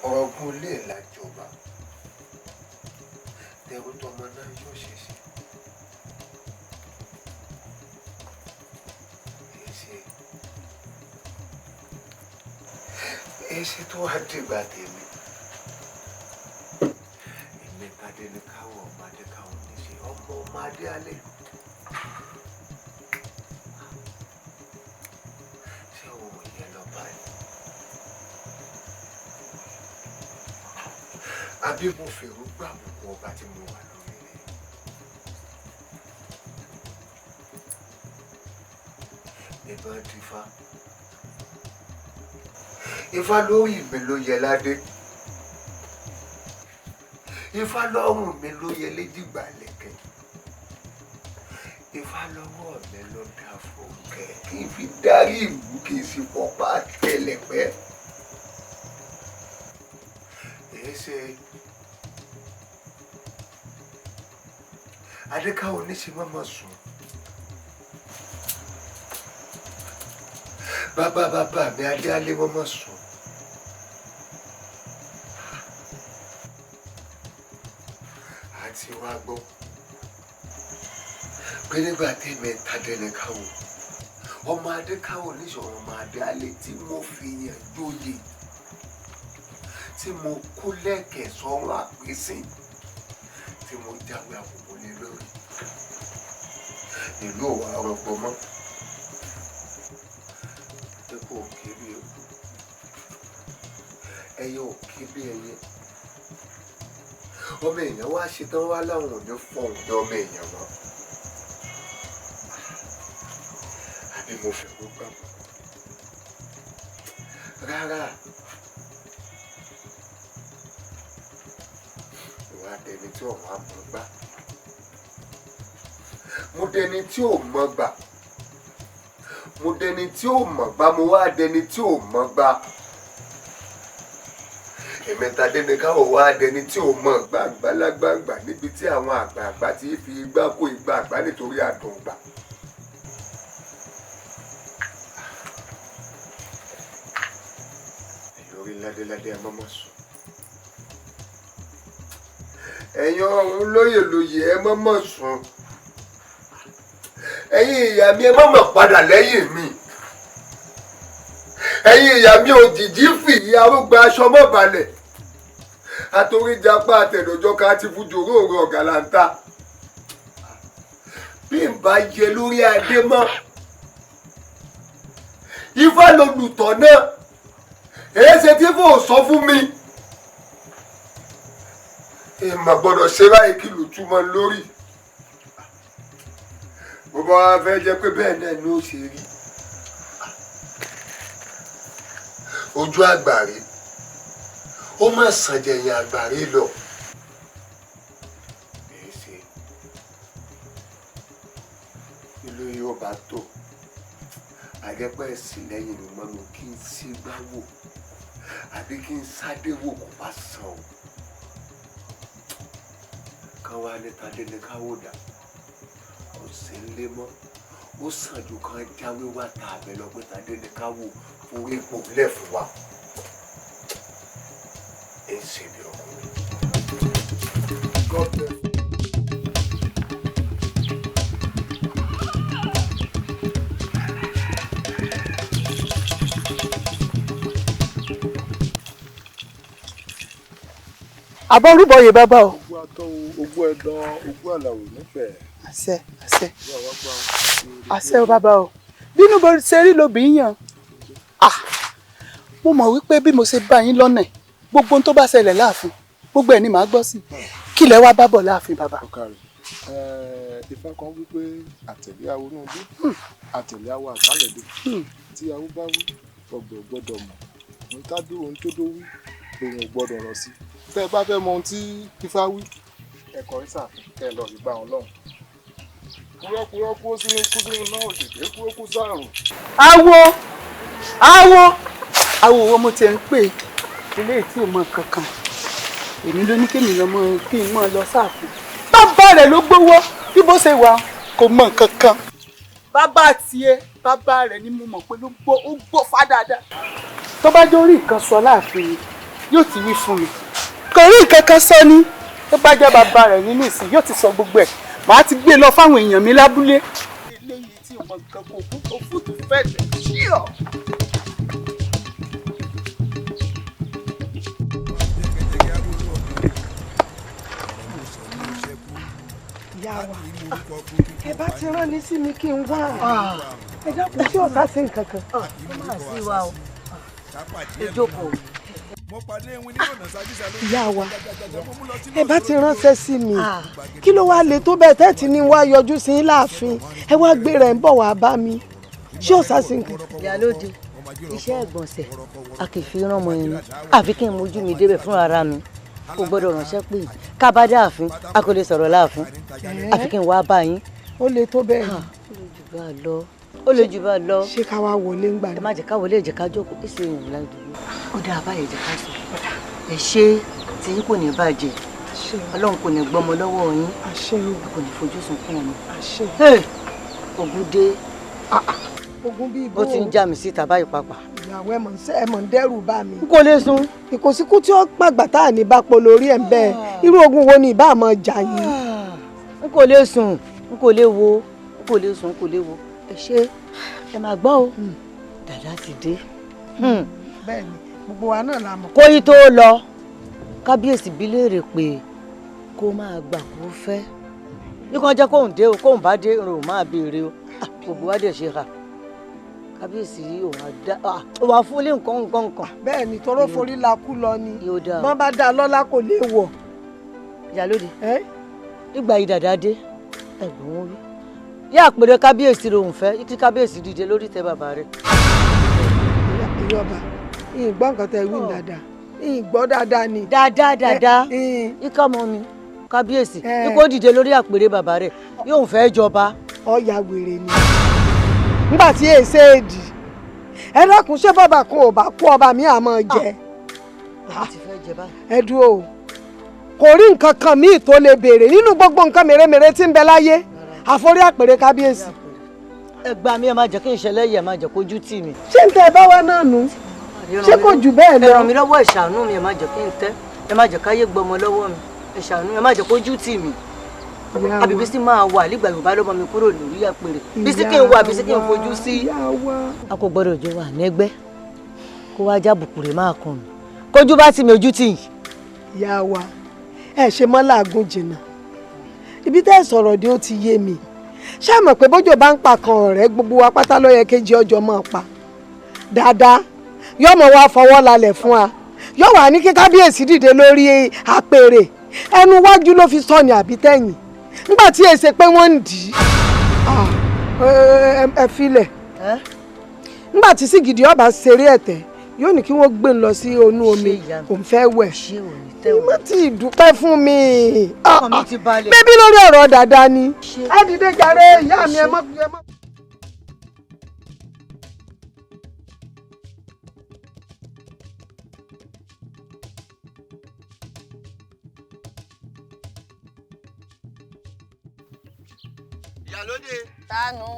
Speaker 1: ọ̀rọ̀gùn lè lájọba tẹ̀rù tọmọ náà yóò ṣe sí. èsì tó wá dìgbà tèmi èmi tàdé ní káwọ ọmọdé káwọn níṣe ọmọdé alẹ́ ṣé òun yẹn lọ báyìí. àbí mo fèrò gbà gbogbo ọba tí mo wà lórí rẹ̀. ìbọn dífá ifá lórí mi ló yẹ ládé ifá lọ́rùn mi ló yẹ léjìgbà lẹ́kẹ̀ ifá lọ́wọ́ mi ló dá fòkè kí n fi darí ìlú kí n sì pọ̀pá tẹ̀lẹ̀pẹ́. èyí ṣe adékáwọ níṣẹ́ mọ́mọ́ sùn bàbá mi adé alẹ́ mọ́mọ́ sùn àti wá gbọ́ pé nígbà tẹ́mi tàdénìkáwọ ọmọ adékáwọ níṣẹ́ ọmọ adé alẹ́ tí mo fi yàn jóye tí mo kú lẹ́kẹ̀ẹ́ sọ́run àpèsìn tí mo jáwé àkókò lé lórí ìlú òwà rọgbọ mọ́ epo òkè bí epo ẹyẹ òkè bí ẹyẹ ọmọ èèyàn wá ṣetán wá láwọn ò ní fọhùn ní ọmọ èèyàn mọ́ àbí mo fẹ́ kó gbàgbọ́ rárá. Dẹni tí ò wá mọ̀ gbà mo dẹni tí ò mọ̀ gbà mo dẹni tí ò mọ̀ gbà mo wá dẹni tí ò mọ̀ gbà ẹ̀mẹ́ta dẹni káwọ̀ wá dẹni tí ò mọ̀ gbà gbàlagbàgbà níbi tí àwọn àgbààgbà ti fi igbá kó igbá àgbà nítorí àdùn gbà. lórí ládéládé ẹ mọ́mọ́ sùn. ẹ̀yin ọ̀run lóyè lóyè ẹ mọ́mọ́ sùn ẹ̀yin ìyá mi ẹ mọ́mọ́ padà lẹ́yìn mi ẹ̀yin ìyá mi òjìjí fìyí arúgbó aṣọ mọ́ balẹ̀ àtòríjàpá àtẹ̀dọ̀jọ́ ká ti fún jòrò òru ọ̀gá láńtà bí n bá yẹ lórí adé mọ́ ifá lolùtọ̀ náà èyí ṣe tí kò sọ fún mi ìmọ̀ gbọ́dọ̀ ṣe báyìí kí ló túmọ̀ lórí bó bá wá fẹ́ jẹ́ pé bẹ́ẹ̀ náà ni ó ṣe rí ojú àgbàre ó má sàn jẹ̀yìn àgbàre lọ. èsì ìlú yóò bá tó àjẹpẹ́ sí lẹ́yìn mi mọ́nu kí n sí gbá wò àbí kí n sáré wò kó bá sàn o. kan wá ní tadé ní káwó dà kò sí ń lé mọ́ ó sàn ju kan jáwé wá ta àbẹ̀ lọ pé tadé ní káwó fún ipò lẹ́fù wa. Esse é meu God bless.
Speaker 3: Abọ́rúbọyè bàbá o.
Speaker 12: Ogún atọ́ ogún ẹ̀dán ogún àlàwò nífẹ̀ẹ́.
Speaker 3: Àṣẹ àṣẹ. Àṣẹ o bàbá o. Bínú bó ṣe rí lóbìí yàn. Mo mọ̀ wípé bí mo ṣe bá yín lọ́nà gbogbo ohun tó bá ṣẹlẹ̀ láàfin gbogbo ẹ̀ ni màá gbọ́ sí kí lẹ wá bá bọ̀ láàfin bàbá.
Speaker 12: Ifá kan wípé àtẹ̀lé awo náà dé àtẹ̀lé awo àkálẹ̀ dé tí awo bá wí ọgbọ̀n gbọ́dọ̀ mọ̀ ohun tábí ohun tó dó wí òun ò gbọ́dọ̀ rọ̀ sí. Tẹ́ ẹ bá fẹ́ mọ ohun tí Ifá wí ẹ̀kọ́ ìsàfin kẹ́ ẹ lọ rí bá wọn lọ́hùn. Kúrọ́kúrọ́ kú sínú kú sínú náà òṣèlú kúrọ́ kú sáàrùn.
Speaker 3: Awo wo mo ti ń pè ilé tí ò mọ kankan èmi ló ní kémi lọ mọ kí n mọ lọ sáàfin bàbá rẹ̀ ló gbowó bí bó ṣe wà kò mọ kankan bàbá tiẹ̀ bàbá rẹ̀ ni mo mọ̀ pé ó gbọ́ fá dáadáa tó bá jó rí nǹkan sọ láàfin yóò ti wí fún mi kò rí nǹkan kan sọ ní tó bá jẹ́ bàbá rẹ̀ nínú ìsìn yóò ti sọ gbogbo ẹ̀ màá ti gbé lọ fáwọn èèyàn mi lábúlé. eléyìí tí ò mọ nǹkan kò fúùtù fẹ́ẹ̀ ṣíọ. Ẹ bá ti rán ní sí mi kí n wá ẹ dákun tí ọ̀sá sí nǹkan kan.
Speaker 10: Ó mà sí wa o ìjókòó.
Speaker 3: Ìyá wa ẹ bá ti ránṣẹ́ sí mi kí ló wáá lè tó bẹ́ẹ̀ tẹ́tí ní wá yọjú sí láàfin ẹ wá gbéra ẹ̀ ń bọ̀ wá bá mi tí ọ̀sá sí nǹkan.
Speaker 11: Ìyálóde iṣẹ́ ìgbọ̀nsẹ̀ a kì í fi rán ọmọ ẹni àfi kí n mójú mi débẹ̀ fún ara mi kò gbọ́dọ̀ ránṣẹ́ pé ká bá dé ààfin a kò lè sọ̀rọ̀ láàfin àfi kí n wá bá yín.
Speaker 3: ó lè tó bẹ́ẹ̀ ni.
Speaker 11: ó lè jù bá lọ.
Speaker 3: ṣé ká wá wọlé ń gbà ní.
Speaker 11: ẹ má jẹ́ ká wọlé ẹ jẹ́ ká jókòó kí sì èèyàn ládùúgbò. ó dáa báyìí jẹ́ ká sọ. ẹ ṣe tí yín kò ní bàjẹ́ ọlọ́run kò ní gbọ́mọ lọ́wọ́ yín kò ní fojú sunkún ọmọ. ogun dé
Speaker 3: ogun bíi bó
Speaker 11: ó ti ń já mi síta báyìí pàápàá.
Speaker 3: ìyàwó ẹ mọ̀ ń dẹ́rù bá mi.
Speaker 11: n kò lè sùn.
Speaker 3: ìkòsíkú tí ó pàgbà tá à ní bá polo orí ẹ̀ ń bẹ́ẹ̀ irú ogun wo ni ìbá àmọ́ jà yìí.
Speaker 11: n kò lè sùn n kò lè wo n kò lè sùn n kò lè wo ẹ ṣe ẹ máa gbọ́ o dàdá ti dé.
Speaker 3: bẹ́ẹ̀ni gbogbo wa náà la mọ̀.
Speaker 11: kó yí tó lọ kábíyèsí bí léèrè pé kó máa gbà kó fẹ́ bí kò jẹ́ kóun dé o kóun bá dé òun máa béèrè o gbogbo wa dẹ̀ ṣe hà kábíyèsí òun á fún lé nǹkan.
Speaker 3: bẹ́ẹ̀ni tọrọ forí la kú lọ ni bọ́n bá dá lọ́lá kò lè wọ̀.
Speaker 11: ìyálóde nígbà yìí dàdá dé ẹ̀gbọ́n wọn wí yá àpèrè kábíyèsí lòun fẹ́ kí kábíyèsí dìde lórí tẹ bàbá rẹ̀.
Speaker 3: ìyọba ìgbọ́ nǹkan tẹ wí dáadáa ìgbọ́ dáadáa ni.
Speaker 11: dáadáa ikọ́ ọmọ mi kábíyèsí ikú dìde lórí àpèrè bàbá rẹ̀ yóò fẹ́ jọba.
Speaker 3: ọ̀ya wèrè ni nígbà tí èsè èdì ẹ dákun ṣé bàbá kan ò bá kú ọba mi àmọ́ jẹ. ẹ dúró kò rí nǹkan kan míì tó lè béèrè nínú gbogbo nǹkan mèremère tí ń bẹ láyé àforí àpèrè kábíyèsí.
Speaker 11: ẹ gbà mí ẹ má jẹ́ kí n ṣẹlẹ̀ yìí ẹ má jẹ́ kójú tì mí.
Speaker 3: ṣé n tẹ ẹ bá wá náà nù ṣé kò jù bẹ́ẹ̀ lọ.
Speaker 11: ẹ ràn mí lọ́wọ́ ẹ ṣàánú mi ẹ má jẹ́ kí n tẹ́ ẹ má jẹ́ káyé gbọmọ lọ́wọ́ mi ẹ ṣàánú ẹ má jẹ́ kójú tì mí. àbí Bísí máa wà nígbà Yorùbá lọ́mọ mi kúrò lórí àpèrè Bísí kí n wà Bísí kí n fojú sí. a kò gbọ́dọ̀ jọ wà nẹ́gbẹ́ kó wá jábùkù rẹ̀ máa kàn mí kójú bá tì mí ojú tì yìí
Speaker 13: ìyá wa ẹ ṣe mọ́ làágùn jìnnà ibi tẹ́ ẹ sọ̀rọ̀ dé ó ti yé mi ṣé ẹ mọ̀ pé bójò bá ń pa kan ọ̀rẹ́ gbogbo wa pátá ló yẹ kéjì ọjọ́ máa pa dáadáa yóò mọ̀ wá fọwọ́ lálẹ̀ fún wa yóò wà ní kí kábíyèsí dìde lórí àpèrè ẹnu wájú ló fi sọ ní àbí tẹ̀yìn nígbà tí èsè pé wọ́n ń dì í ẹ filẹ̀ nígbà tí Sìgìdì ọba ṣeré ẹ̀tẹ̀ yóò ní kí wọ́n gbé lọ sí inú omi òun fẹ́ wẹ̀ ìmọ̀ tí ìdúpẹ́ fún mi bébí lórí ọ̀rọ̀ dáadáa ni ẹ dìde jàre ìyá mi ẹ mọ́.
Speaker 7: Ìyálóde.
Speaker 3: Tánú.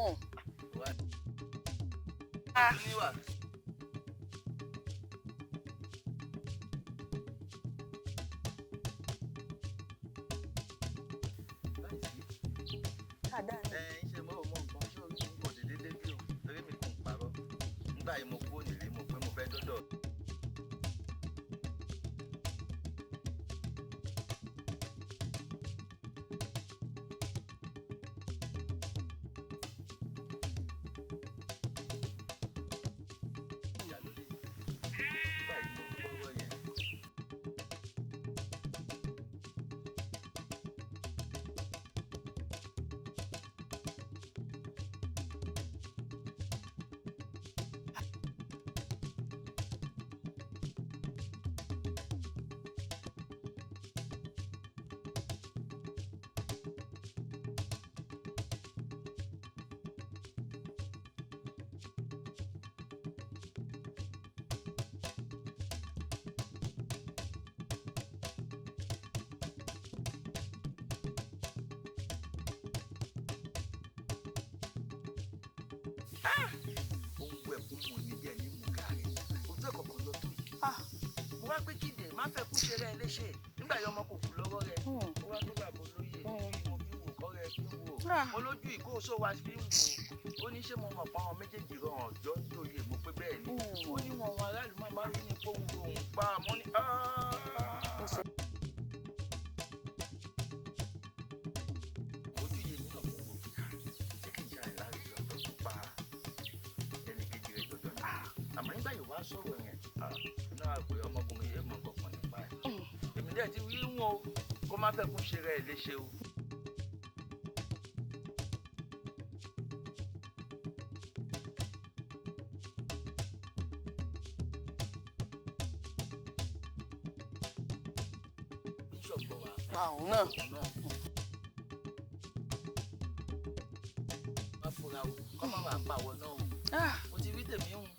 Speaker 14: wá pé kíde má fẹ́ kú ṣeré ẹ léṣe nígbà yìí ọmọ kò kú lọ́wọ́ rẹ̀ ó wá tó bàbá olóyè mo fi wò kọ́ rẹ̀ fi wò olójú ìkóso wa fi wò ó ní ṣé mo mọ̀ pa àwọn méjèèjì rán ọjọ́ nítorí mo pé bẹ́ẹ̀ ni ó ní wọn àwọn aráàlú máa bá rí ní kóhun lòun pa àmọ́ ní. ojú yìí nínú ọ̀pọ̀ wò ṣé kì í ṣe àìláàrí ọ̀dọ́ tó pa ẹnì kejì rẹ̀ jọjọ́ ní àmọ́ nígbà yìí wá sọ̀rọ̀ yẹn náà pé ọmọkùnrin yẹn mọ̀ nǹkan nípa ẹ̀ èmi dẹ̀ ti wí wọn o kó má fẹ́ kún ṣe rẹ̀ léṣe o.
Speaker 3: àwọn náà.
Speaker 14: má fura o kọ́ má bàa pa àwọn náà o mo ti rí tèmi hùn.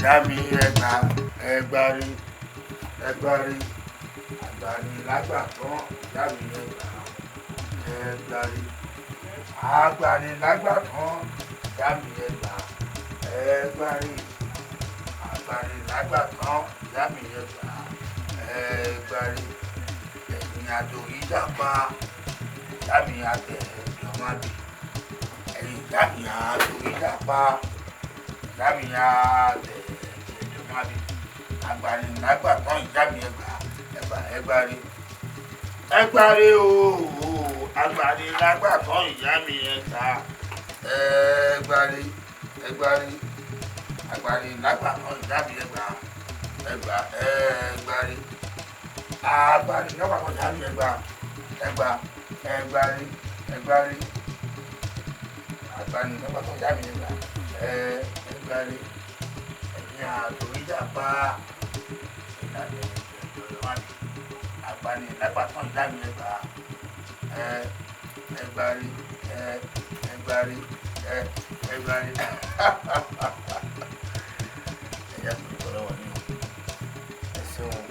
Speaker 1: Yàmi ẹgbàrí àgbàní lágbàtàn yàmi ẹgbàrí àgbàní lágbàtàn yàmi ẹgbàrí àgbàní lágbàtàn yàmi ẹgbàrí ẹ̀yìn àjò ìjàpá yàmi àtẹ ìjọmọdé ẹ̀yìn yàmi àjò ìjàpá yàmi àtẹ ìjọmọdé àgbàní lágbàtàn ìjàmi ẹgbàrí ooo àgbàní lágbàtàn ìjàmi ẹgbàrí àgbàní lágbàtàn ìjàmi ẹgbàrí àgbàní lágbàtàn ìjàmi ẹgbàrí àgbàní lágbàtàn ìjàmi ẹgbàrí ẹ̀yìn àtò ìjàpá àgbàní lápapọ̀ ìdámi ẹgbàárí ẹgbàárí ẹ̀yà tó kọ́ lọ́wọ́ ní ẹ̀sìn wọn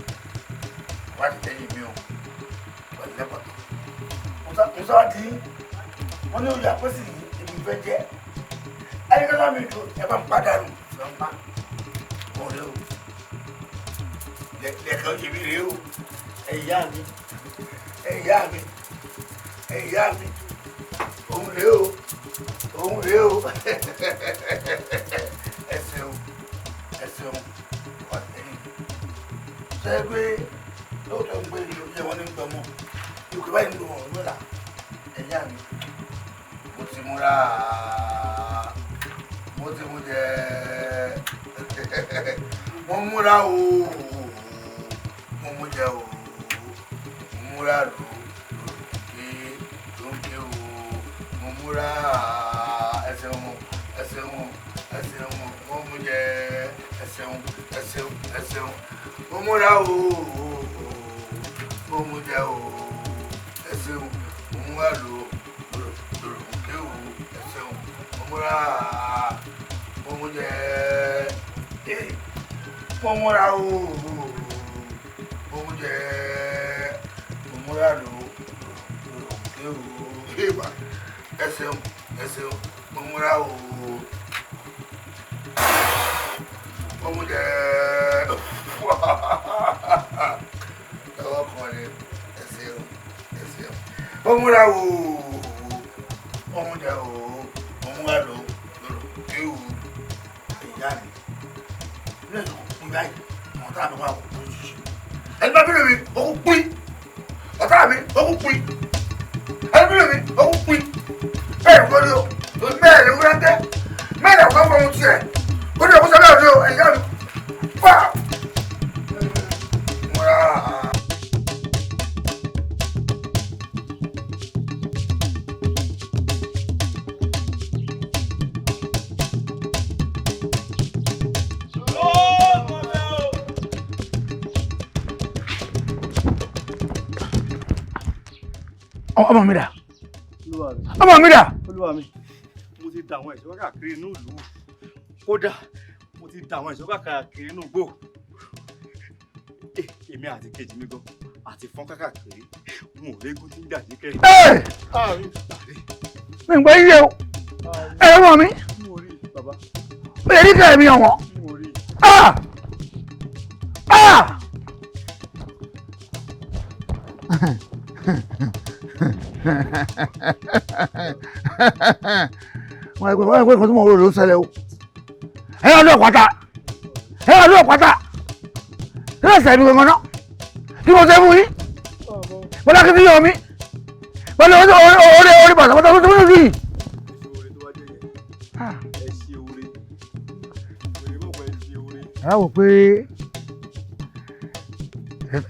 Speaker 1: wá ti tẹ́yìn mi o pẹ̀lú lẹ́pọ̀tọ̀ musa wá ti wọ́n ní oyè àpẹ́sì èmi fẹ́ jẹ́ ẹnikẹ́lá mi dùn ẹ bá ń padànù fẹ́ǹpá mọ̀ rẹ o lẹ́ẹ̀kan yìí mi rè o ẹ̀yà mi òun rè o ẹ ṣeun ọ̀tẹ̀lẹ̀ ṣe é pé lóòótọ́ ń gbé ìlú jẹ́ wọ́n ní gbọmọ ìkú báyìí ń lò wọ́n lọ́la ẹ̀yà mi mo ti múra mo ti mú jẹ mo múra o mo mú jẹ o mo múra lókè o mo múra ẹsẹ̀ wọn mo mú jẹ ẹsẹ̀ mo múra o mo mú jẹ o ẹsẹ̀ mo múra lókè o ẹsẹ̀ mo múra mo mú jẹ mo múra o mo mú jẹ mo múra lókè o ẹsẹ̀ mo múra o mo mú jẹ ọwọ́ kan rẹ ẹsẹ̀ mo múra o mo mú jẹ o mo múra lókè o ìyá mi lẹ́yìn òkú báyìí ọ̀tá mi wà wọ́n ṣiṣẹ́ ẹni bá bílẹ̀ mi òkú pín ọ̀tá mi òkú pín ẹni bílẹ̀ mi òkú pín bẹ́ẹ̀ kọ́ ni o mẹ́rin wúrẹ́ tẹ́ mẹ́rin ọ̀kan fún ohun tiẹ̀ ó ní ọkùnrin sábẹ́ òde o ẹ̀yà mi fà múra. ọmọ mi dà ọmọ mi dà.
Speaker 6: olúwa mi mo ti dà àwọn ẹ̀ṣọ́ káàkiri inú ìlú kódà mo ti dà àwọn ẹ̀ṣọ́ káàkiri inú igbó èmi àti kejì mi gan àti fọ́n káàkiri mo ò régún tí ń gbà níkẹ́.
Speaker 1: mi ń gbọ́ yíyẹ o ẹ mọ̀ mi
Speaker 6: mo rí bàbá
Speaker 1: ó yẹ níkẹ́ mi ọ̀wọ́n.
Speaker 6: mo rí. wọ́n ẹgbẹ́ nǹkan tí mo rò ló ń ṣẹlẹ̀ o ẹ yà lóò pátá kí ló ṣe ibi gbọ̀ngàn náà kí mo ṣe fún yín bọ́lá kí n yọ mí bọ́lá orí bàtà bàtà tó tó yìí. ẹ wò pé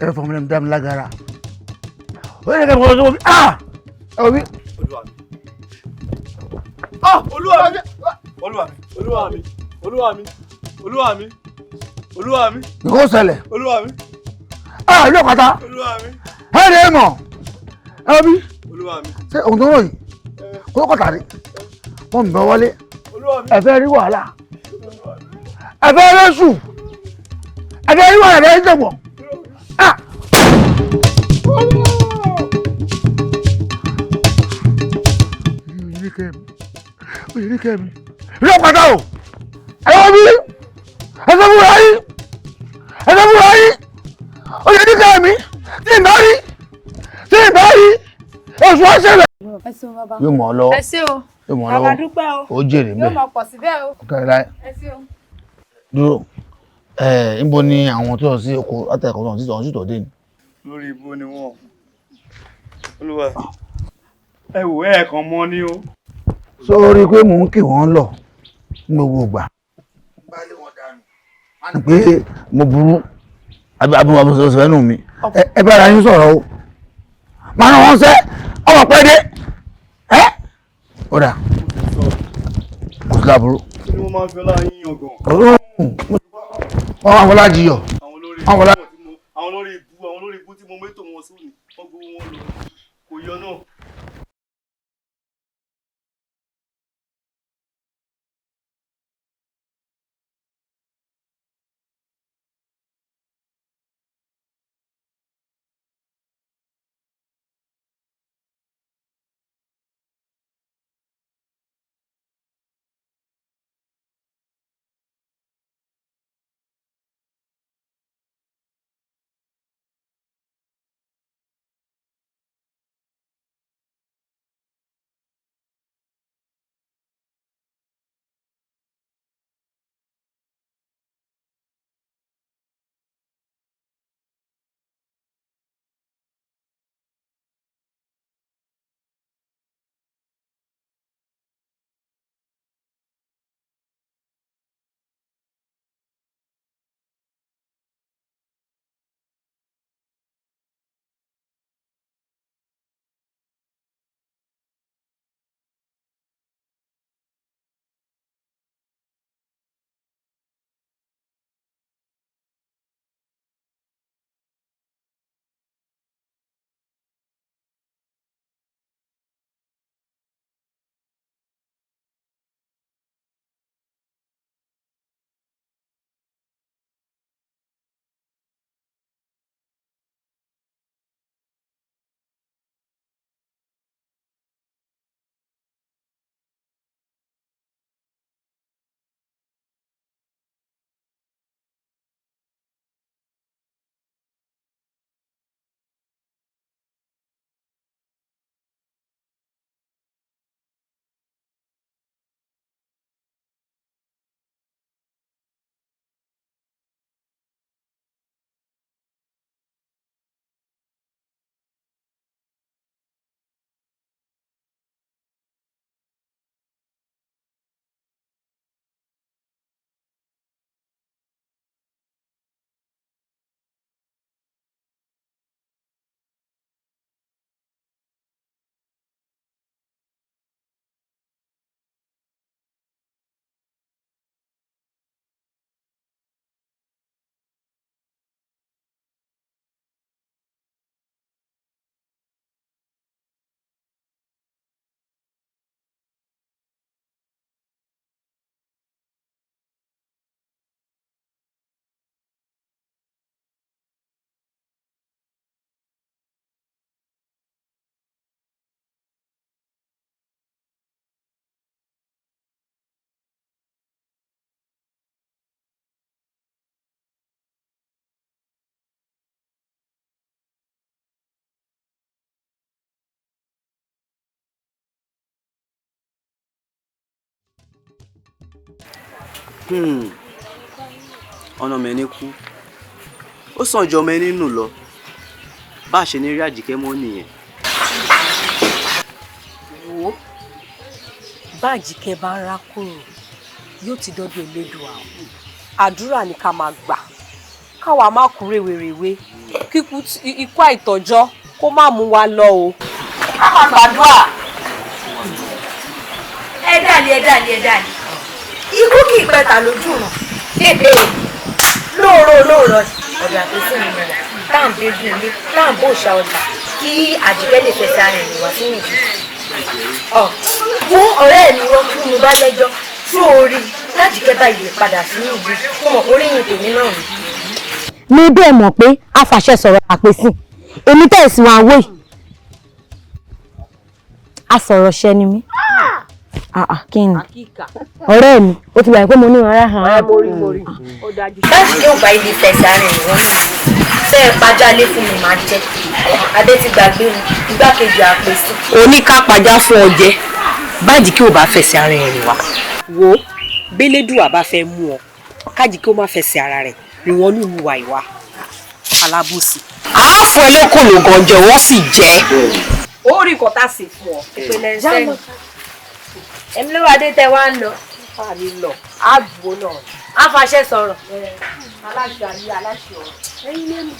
Speaker 6: ẹ fọmọ lẹ́nu dá mi lágara ó yẹ kí ẹ fọwọ́ sọ́wọ́ mi ẹ wò mí. olúwa mi. nǹkan ṣẹlẹ̀. olúwa mi.
Speaker 1: ilé ọ̀kadà.
Speaker 6: olúwa mi.
Speaker 1: ẹ lè mọ̀ ẹ wò mí.
Speaker 6: olúwa mi.
Speaker 1: ṣé òun tó ń ròyìn kó kọ́tà rí wọ́n mi bọ́ wọlé ẹ fẹ́ rí wàhálà ẹ fẹ́ rí sùn ẹ fẹ́ rí wàhálà ẹ jẹ̀bọ̀. Oyèríkẹ́mi ilé ọ̀kadà o ẹ wọ́n mi ẹ sọ fúnra yín Oyèríkẹ́mi tí ì bá rí oṣù ọ̀sẹ̀lẹ̀.
Speaker 9: ẹ ṣeun bàbá.
Speaker 1: yóò mọ̀ ọ́ lọ́wọ́
Speaker 9: ẹ ṣé o
Speaker 1: yóò mọ̀ ọ́
Speaker 9: bàbá
Speaker 1: lọ́wọ́
Speaker 9: dúpẹ́ o
Speaker 1: ó jèrè
Speaker 9: yóò
Speaker 1: bẹ́ẹ̀
Speaker 9: máa pọ̀ síbẹ̀ o
Speaker 1: kẹrìnláì
Speaker 9: ẹ ṣé o.
Speaker 1: dúró níbo ni àwọn tó lọ sí oko látẹ̀kọ́ náà títọ̀ sí tọ̀dé ni.
Speaker 6: lórí ibo ni wọn olúwa ẹ wò ẹ kàn mọ ni o.
Speaker 1: sórí pé mò ń kì wọ́n lọ ní gbogbo ìgbà pé mo burú abúlé nù mí ẹ bára yín sọ̀rọ̀ o máa rán wọn sẹ́ ọmọ pẹ́ dé ẹ́ ó dà kò sí láburú.
Speaker 6: kí ni wọ́n máa ń fi ọlá yín yangàn.
Speaker 1: wọ́n máa fọlá jiyọ̀ wọ́n fọlá
Speaker 6: ọ̀nà mẹ́ni kú ó sàn jọ ọmọ ẹni nù lọ bá a ṣe ní rí Àjíkẹ́ mọ́ nìyẹn.
Speaker 10: wo bá Àjíkẹ́ bá ń rákòrò yóò ti dọ́dọ̀ Elédùà àdúrà ni ká máa gbà káwa má kú rèwerèwe kíkú ikú àìtọ́jọ́ kó má mú wa lọ o. ká máa gbàdúrà.
Speaker 2: ẹ dàlí ikú kì í pẹ̀tà lójú ràn lóòrọ̀ ọ̀dà tó sì ń rẹ̀ táwọn bébí ilé táwọn bó ṣa ọjà kí Àjíkẹ́ lè fẹsẹ̀ ara ẹ̀yìn wá sínú ìdí. fún ọ̀rẹ́ mi wọ́n fún mi bá lẹ́jọ́ fún orí l'Àjíkẹ́ báyìí padà sínú ìdí fún mọ̀ oríyìn tèmi náà rí.
Speaker 15: ní bẹ́ẹ̀ mọ̀ pé a fàṣẹ sọ̀rọ̀ àpèsìn èmi tẹ̀sí wọn àwọ̀ yìí a sọ̀rọ̀ ṣẹ́ ni mí kí ni ọ̀rẹ́ mi ó ti gbà pé mo ní ọ̀rẹ́ hàn.
Speaker 2: láti yóò bá ibi fẹsẹ̀ ara ẹ̀yìn wọ́n ní tẹ́ ẹ pàjá lé fún mi máa jẹ́ adé ti gbàgbé mi igbákejì àpèsìn.
Speaker 10: oníká pàjá fún ọjẹ bájíkẹ́ ò bá fẹsẹ̀ ara ẹ̀ rìn wá wo bẹ́lẹ́dùà bá fẹ́ mú ọ kájíkẹ́ ó má fẹsẹ̀ ara rẹ̀ rìn wọ́n ní ìlú wa ìwà alábòsí. àáfọ̀ ẹlẹ́kọ̀ọ́ ló gan jẹ wọ́n sì jẹ́. ó rí nǹkan tá a sì fún ọ.
Speaker 2: ìpínlẹ̀ sẹ́yìn ẹ̀mí ló wà dé tẹ wá ń lọ.
Speaker 10: a lè lọ àdúgbò náà.
Speaker 2: a fàṣẹ sọ̀rọ̀.
Speaker 10: aláṣẹ àyè aláṣẹ ọ̀rọ̀ ẹ̀yin lẹ́nu.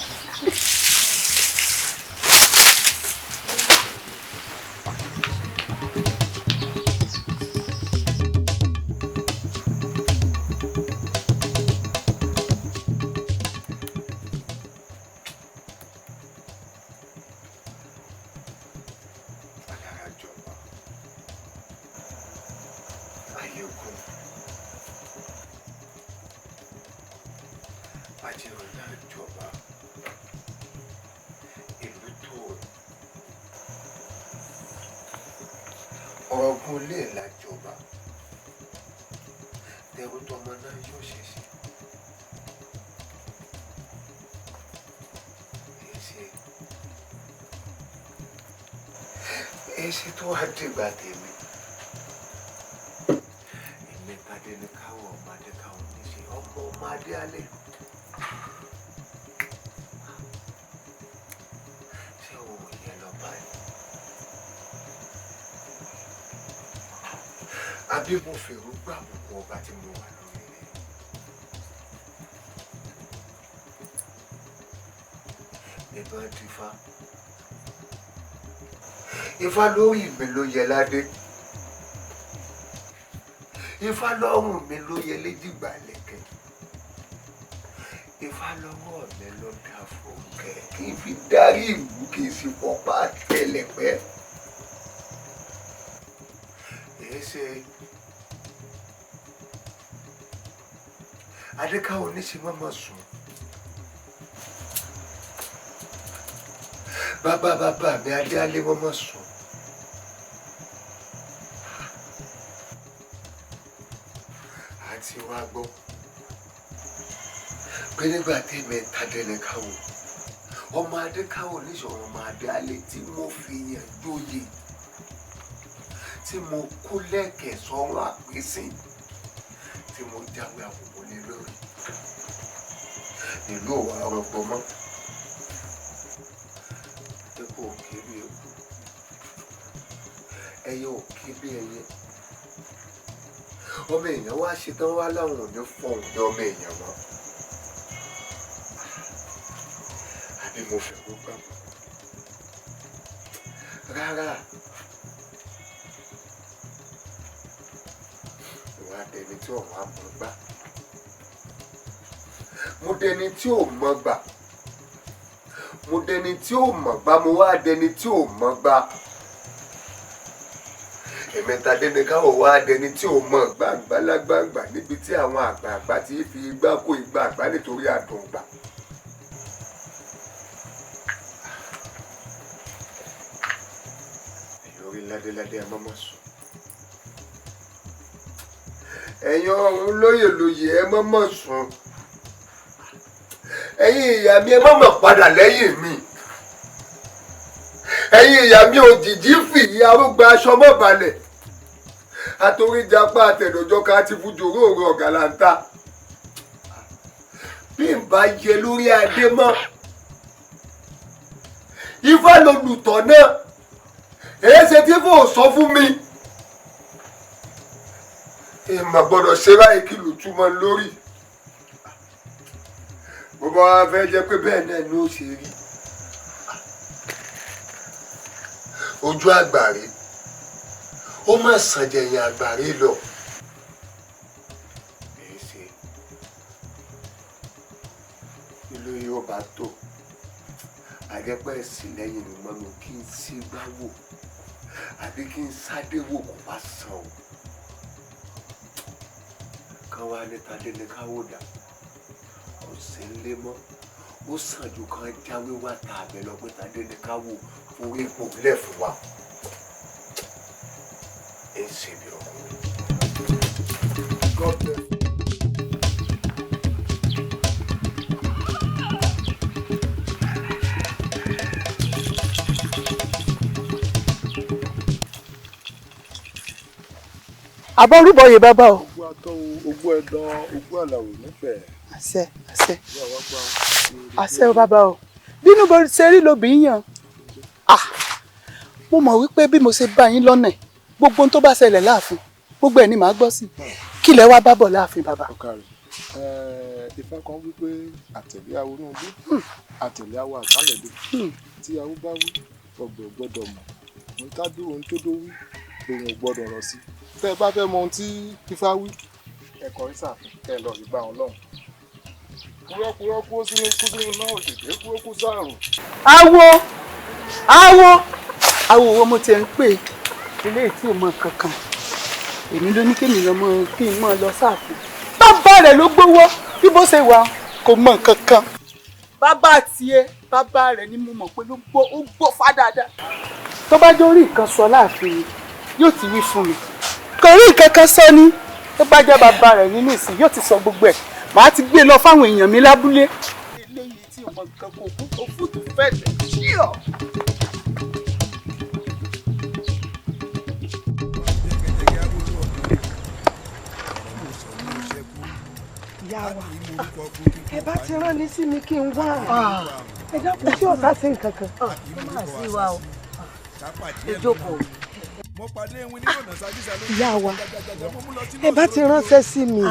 Speaker 1: ọ̀gùn lè lájọba tẹ̀wé tọmọ náà yóò ṣe sí. èsì tó wá dìgbà tèmi èmi tàdé ní káwọn ọmọdé káwọn níṣe ọmọdé alẹ́ ṣé òun yẹn lọ báyìí. àbí mo fèrú gbà gbogbo ọba tí mo wà lórí rẹ̀. ìbọn dífá ifá lórí mi ló yẹ ládé ifá lọ́rùn mi ló yẹ léjìgbà lẹ́kẹ̀ ifá lọ́wọ́ mi ló dá fòkè kí n fi darí ìlú kí n sì pọ̀pá tẹ̀lẹ̀pẹ́. èé ṣe adékáwọ oníṣe mọ́mọ́ sùn bàbá mi adé alẹ́ mọ́mọ́ sùn àti wá gbọ́ pé nígbà tẹ́mi tàdénìkáwọ ọmọ adékáwọ oníṣe ọmọ adé alẹ́ tí mo fi yàn jóye tí mo kú lẹ́kẹ̀ẹ́ sọ́run àpèsìn tí mo jáwé àwòrán lé lórí ìlú òwà ọ̀rọ̀pọ̀ mọ́ epo òkè bí epo ẹyẹ òkè bí ẹyẹ ọmọ èèyàn wá ṣetán wá láwọn ò ní fọhùn ní ọmọ èèyàn mọ́ àbí mo fẹ́ kó gbàgbọ́ rárá. Dẹni tí ò wá mọ̀ gbà mo dẹni tí ò mọ̀ gbà mo dẹni tí ò mọ̀ gbà mo wá dẹni tí ò mọ̀ gbà ẹ̀mẹ́ta dẹni káwọ̀ wá dẹni tí ò mọ̀ gbà gbàlagbàgbà níbi tí àwọn àgbààgbà ti fi igbá kó igbá àgbà nítorí àdùn gbà. ẹ̀yin orí ládéládé ẹ mọ́mọ́ sùn. ẹ̀yin ọ̀run lóyè ẹ mọ́mọ́ sùn ẹ̀yin ìyá mi ẹ mọ́mọ́ padà lẹ́yìn mi ẹ̀yin ìyá mi òjijì fìyí arúgbó aṣọ mọ́ balẹ̀ àtòríjàpá àtẹ̀dọ̀jọ́ ká ti fún jòrò òru ọ̀gá láńtà bí n bá yẹ lórí adé mọ́ ifá lolùtọ̀ náà èyí ṣe tí fò sọ fún mi ìmọ̀ gbọ́dọ̀ ṣe báyìí kí ló túmọ̀ lórí bó bá wá fẹ́ jẹ́ pé bẹ́ẹ̀ náà ni ó ṣe rí ojú àgbàre ó má sàn jẹ̀yìn àgbàre lọ. èsì ìlú yóò bá tó àjẹpẹ́ ẹ̀sìn lẹ́yìn mi mọ́ mi kí n sí gbá wò àbí kí n sáré wò kó bá sàn o. kan wá níta dé ní káwó dà kò sí nílé mọ́ ó sàn ju kan jáwé wá ta àbẹ̀ lọ pé tàdé ní káwó orí ipò lẹ̀ fún wa. ẹ ṣe bí ọkùnrin. God bless.
Speaker 3: àbọ̀ orúbọ yìí bàbá o.
Speaker 12: ogún atọ́ ogún ẹ̀dán ogún àlàwò nífẹ̀ẹ́.
Speaker 3: àṣẹ àṣẹ àṣẹ o bàbá o bínú bó ṣe rí lóbìí yàn mo mọ̀ wípé bí mo ṣe bá yín lọ́nà gbogbo ohun tó bá ṣẹlẹ̀ láàfin gbogbo ẹ̀ ni màá gbọ́ sí kí lẹ wá bá bọ̀ láàfin bàbá.
Speaker 12: Ifá kan wípé àtẹ̀lé awo náà bí àtẹ̀lé awo àkálẹ̀dé tí awo bá wí ọgbẹ̀ gbọ́dọ̀ mọ̀ ohun tádó ohun tó dó wí òun ò gbọ́dọ̀ rọ̀ sí tẹ́ ẹ bá fẹ́ mọ ohun tí Ifá wí ẹ̀kọ́ rí sàfin kẹ́ ẹ lọ rí gbà wọn lọ́hùn. kúrọ́kúrọ́ kú sínú náà òṣèké kúrọ́ kú sáàrùn.
Speaker 3: awo owó mo ti ń pè ilé tí ò mọ kankan èmi ló ní kémi lọ mọ kí n mọ lọ sáàfin bàbá rẹ̀ ló gbowó bí bó ṣe wà kò mọ kankan bàbá tiẹ̀ bàbá rẹ̀ ni mo mọ̀ pé ó gbọ́ fá dáadáa tó bá jẹ́ orí nǹkan sọ láàfin yóò ti wí fún mi kò rí nǹkan kan sọ ní tó bá jẹ́ bàbá rẹ̀ nínú ìsìn yóò ti sọ gbogbo ẹ̀ màá ti gbé lọ fáwọn èèyàn mi lábúlé. eléyìí tí ọmọ nǹkan kò kú tó fún tó fẹ́ lẹ̀ ṣíọ̀.
Speaker 13: ìyá wa ẹ bá ti rán ní sí mi kí n wá ẹ dákun tí ọ̀tá sí nǹkan kan.
Speaker 11: ó mà sí wa o ẹ jókòó.
Speaker 13: ìyá wa ẹ bá ti ránṣẹ́ sí mi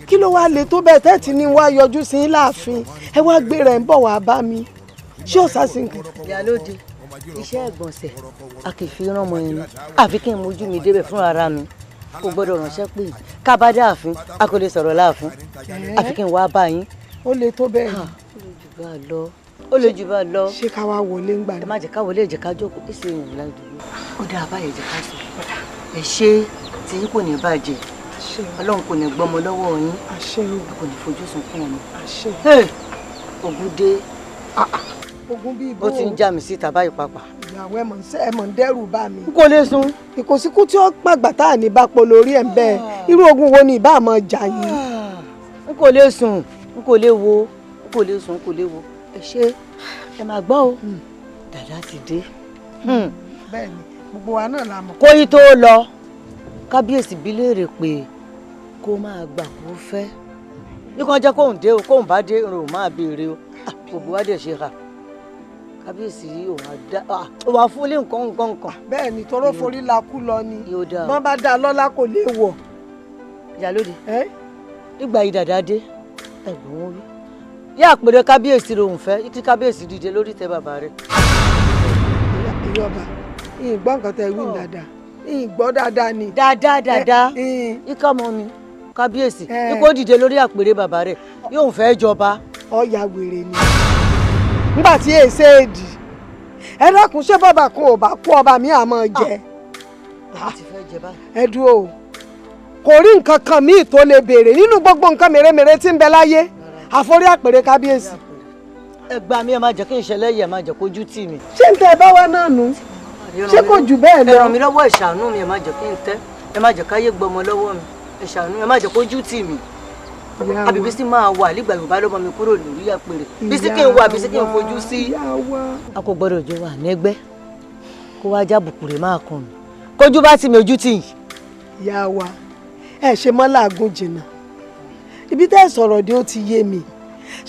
Speaker 13: kí ló wá lè tó bẹ́ẹ̀ tẹ́tí ní wá yọjú sí láàfin ẹ wá gbé rẹ̀ ń bọ̀ wá bá mi ṣé ọ̀sá sí nǹkan.
Speaker 11: ìyálóde iṣẹ́ ìgbọ̀nsẹ̀ a kì í fi rán ọmọ ẹni àfi kí n mójú mi débẹ̀ fún ara mi kò gbọ́dọ̀ ránṣẹ́ pé ká bá dé ààfin a kò lè sọ̀rọ̀ láàfin àfi kí n wá bá yín.
Speaker 13: ó lè tó bẹ́ẹ̀ ni.
Speaker 11: ó lè jù bá lọ.
Speaker 13: ṣé ká wá wọlé ń gbà ní.
Speaker 11: ẹ má jẹ́ ká wọlé ìjẹ́ ká jókòó kí sì rìn ládùúgbò. ó dáa báyìí jẹ́ ká sọ ẹ ṣe tí yín kò ní bàjẹ́ ọlọ́run kò ní gbọ́mọ lọ́wọ́ yín kò ní fojú sunkún ọmọ. ogun dé
Speaker 13: ogun bíi bó
Speaker 11: ó ti ń já mi síta báyìí pàápàá.
Speaker 13: ìyàwó ẹ mọ̀ ń dẹ́rù bá mi.
Speaker 11: n kò lè sun.
Speaker 13: ìkòsíkú tí ó pàgbà tá à ní bá polo orí ẹ̀ ń bẹ́ẹ̀ irú ogun wo ni ìbá àmọ́ jà yín.
Speaker 11: n kò lè sùn n kò lè wo n kò lè sùn n kò lè wo ẹ ṣe ẹ máa gbọ́ o dàdá ti dé.
Speaker 13: bẹ́ẹ̀ni gbogbo wa náà la mọ̀.
Speaker 11: kó yí tó lọ kábíyèsí bí léèrè pé kó máa gbà kó fẹ́ bí kò jẹ́ kóun dé o kóun bá dé rò máa béèrè o gbogbo wa dẹ̀ ṣe rà kábíyèsí òun wà fún ilé nǹkan.
Speaker 13: bẹ́ẹ̀ni tọrọ forí la kú lọ ni wọ́n bá dá lọ́lá kò lè wọ̀.
Speaker 11: ìyálóde nígbà yìí dàdá dé ẹ̀gbọ́n wọn wí yá àpèrè kábíyèsí lòun fẹ́ tí kábíyèsí dìde lórí tẹ bàbá rẹ̀.
Speaker 13: ìyọba ìgbọ́ nǹkan tẹ wí dáadáa ìgbọ́ dáadáa ni.
Speaker 11: dáadáa ikọ́ mọ́ mi kábíyèsí ikọ́ dìde lórí àpèrè bàbá rẹ̀ yóò fẹ́ jọba.
Speaker 13: ọ̀ya wèrè ni nígbà tí èsè èdì ẹ dákun ṣé bàbá kan ò bá kú ọba mi àmọ́ jẹ. ẹ dúró o kò rí nǹkan kan míì tó lè béèrè nínú gbogbo nǹkan mèremère tí ń bẹ láyé àforí àpèrè kábíyèsí.
Speaker 11: ẹ gbà mí ẹ má jẹ́ kí n ṣẹlẹ̀ yẹ ẹ má jẹ́ kójú tì mí.
Speaker 13: ṣé n tẹ ẹ bá wá náà nù ṣé kò jù bẹ́ẹ̀ lọ.
Speaker 11: ẹ ràn mí lọ́wọ́ ẹ ṣàánú mi ẹ má jẹ́ kí n tẹ́ ẹ má jẹ́ káyé gbọmọ lọ́wọ́ mi ẹ ṣàánú ẹ má jẹ́ kójú tì mí. àbí Bísí máa wà nígbà Yorùbá ló mọ mi kúrò lórí àpèrè Bísí kí n wà Bísí kí n fojú sí. a kò gbọ́dọ̀ jọ wà nẹ́gbẹ́ kó wá jábùkù rẹ̀ máa kàn mí kójú bá tì mí ojú tì yìí
Speaker 13: ìyá wa ẹ ṣe mọ́ làágùn jìnnà ibi tẹ́ ẹ sọ̀rọ̀ dé ó ti yé mi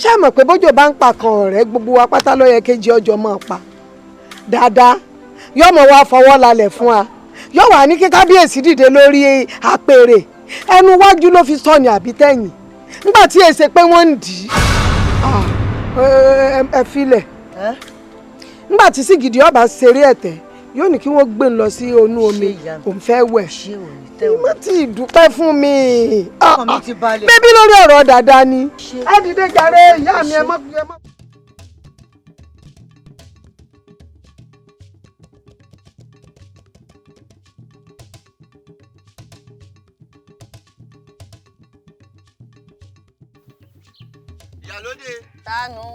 Speaker 13: ṣé mọ̀ pé bójò bá ń pa kan ọ̀rẹ́ gbogbo wa pátá ló yẹ kejì ọjọ́ máa pa dáadáa yóò mọ̀ wá fọwọ́ lálẹ̀ fún wa yóò wà ní kí kábíyèsí dìde lórí àpèrè ẹnu wájú ló fi sọ ní àbí tẹ̀yìn nígbà tí èsè pé wọ́n ń dì í ẹ filẹ̀ nígbà tí Sìgìdì ọba ṣeré ẹ̀tẹ̀ yóò ní kí wọ́n gbé ń lọ sí inú omi òun fẹ́ wẹ̀ ìmọ̀ tí ìdúpẹ́ fún mi bébí lórí ọ̀rọ̀ dáadáa ni ẹ dìde jàre ìyá mi ẹ mọ́.
Speaker 14: Ìyálóde.
Speaker 3: Tánú.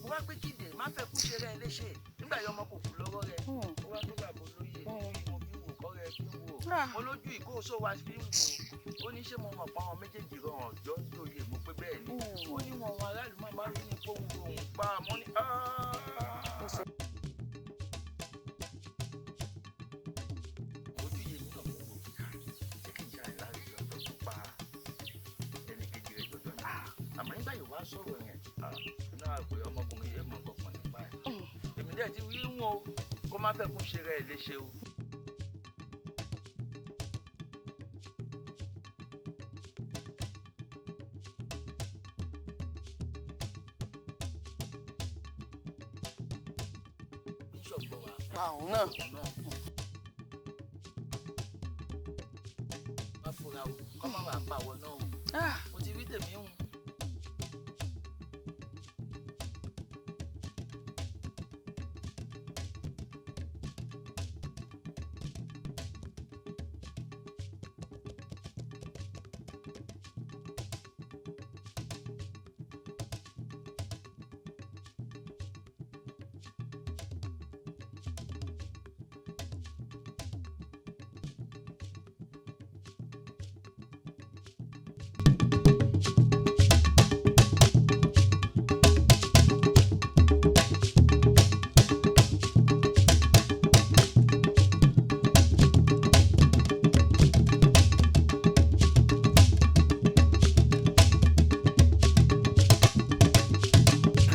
Speaker 14: Mo wá pé kíde má fẹ́ kú ṣe rẹ̀ léṣe nígbà yọmọ kò kú lọ́wọ́ rẹ̀ ó wá tó bàbá olóyè mo fi wò kọ́ rẹ̀ fi wò mo lójú ìkóso wa fi wò ó ní ṣé mo mọ̀ pa àwọn méjèèjì rọ̀ ọ̀jọ́ nítorí mo pé bẹ́ẹ̀ ni ó ní wọn wọn aráàlú má bá rí ní kó wúro òun pa mọ́ ní. ojú yèmí náà mo wò ṣé kì í ṣe àìláàrí ọjọ́ tó pa ẹnì kejì rẹ̀ jọjọ́ náà àmọ́ nígbà yóò wá sọ̀rọ̀ yẹn náà pé ọmọkùnrin yẹn mọ̀ kọ̀ọ̀kan nípa ẹ̀ èmi dẹ̀ ti wí wọn o kó má fẹ́ kún ṣe rẹ̀ léṣe o.
Speaker 3: àwọn náà.
Speaker 14: má fura o kọ́ má bàa pa àwọn náà o mo ti rí tèmi hùn.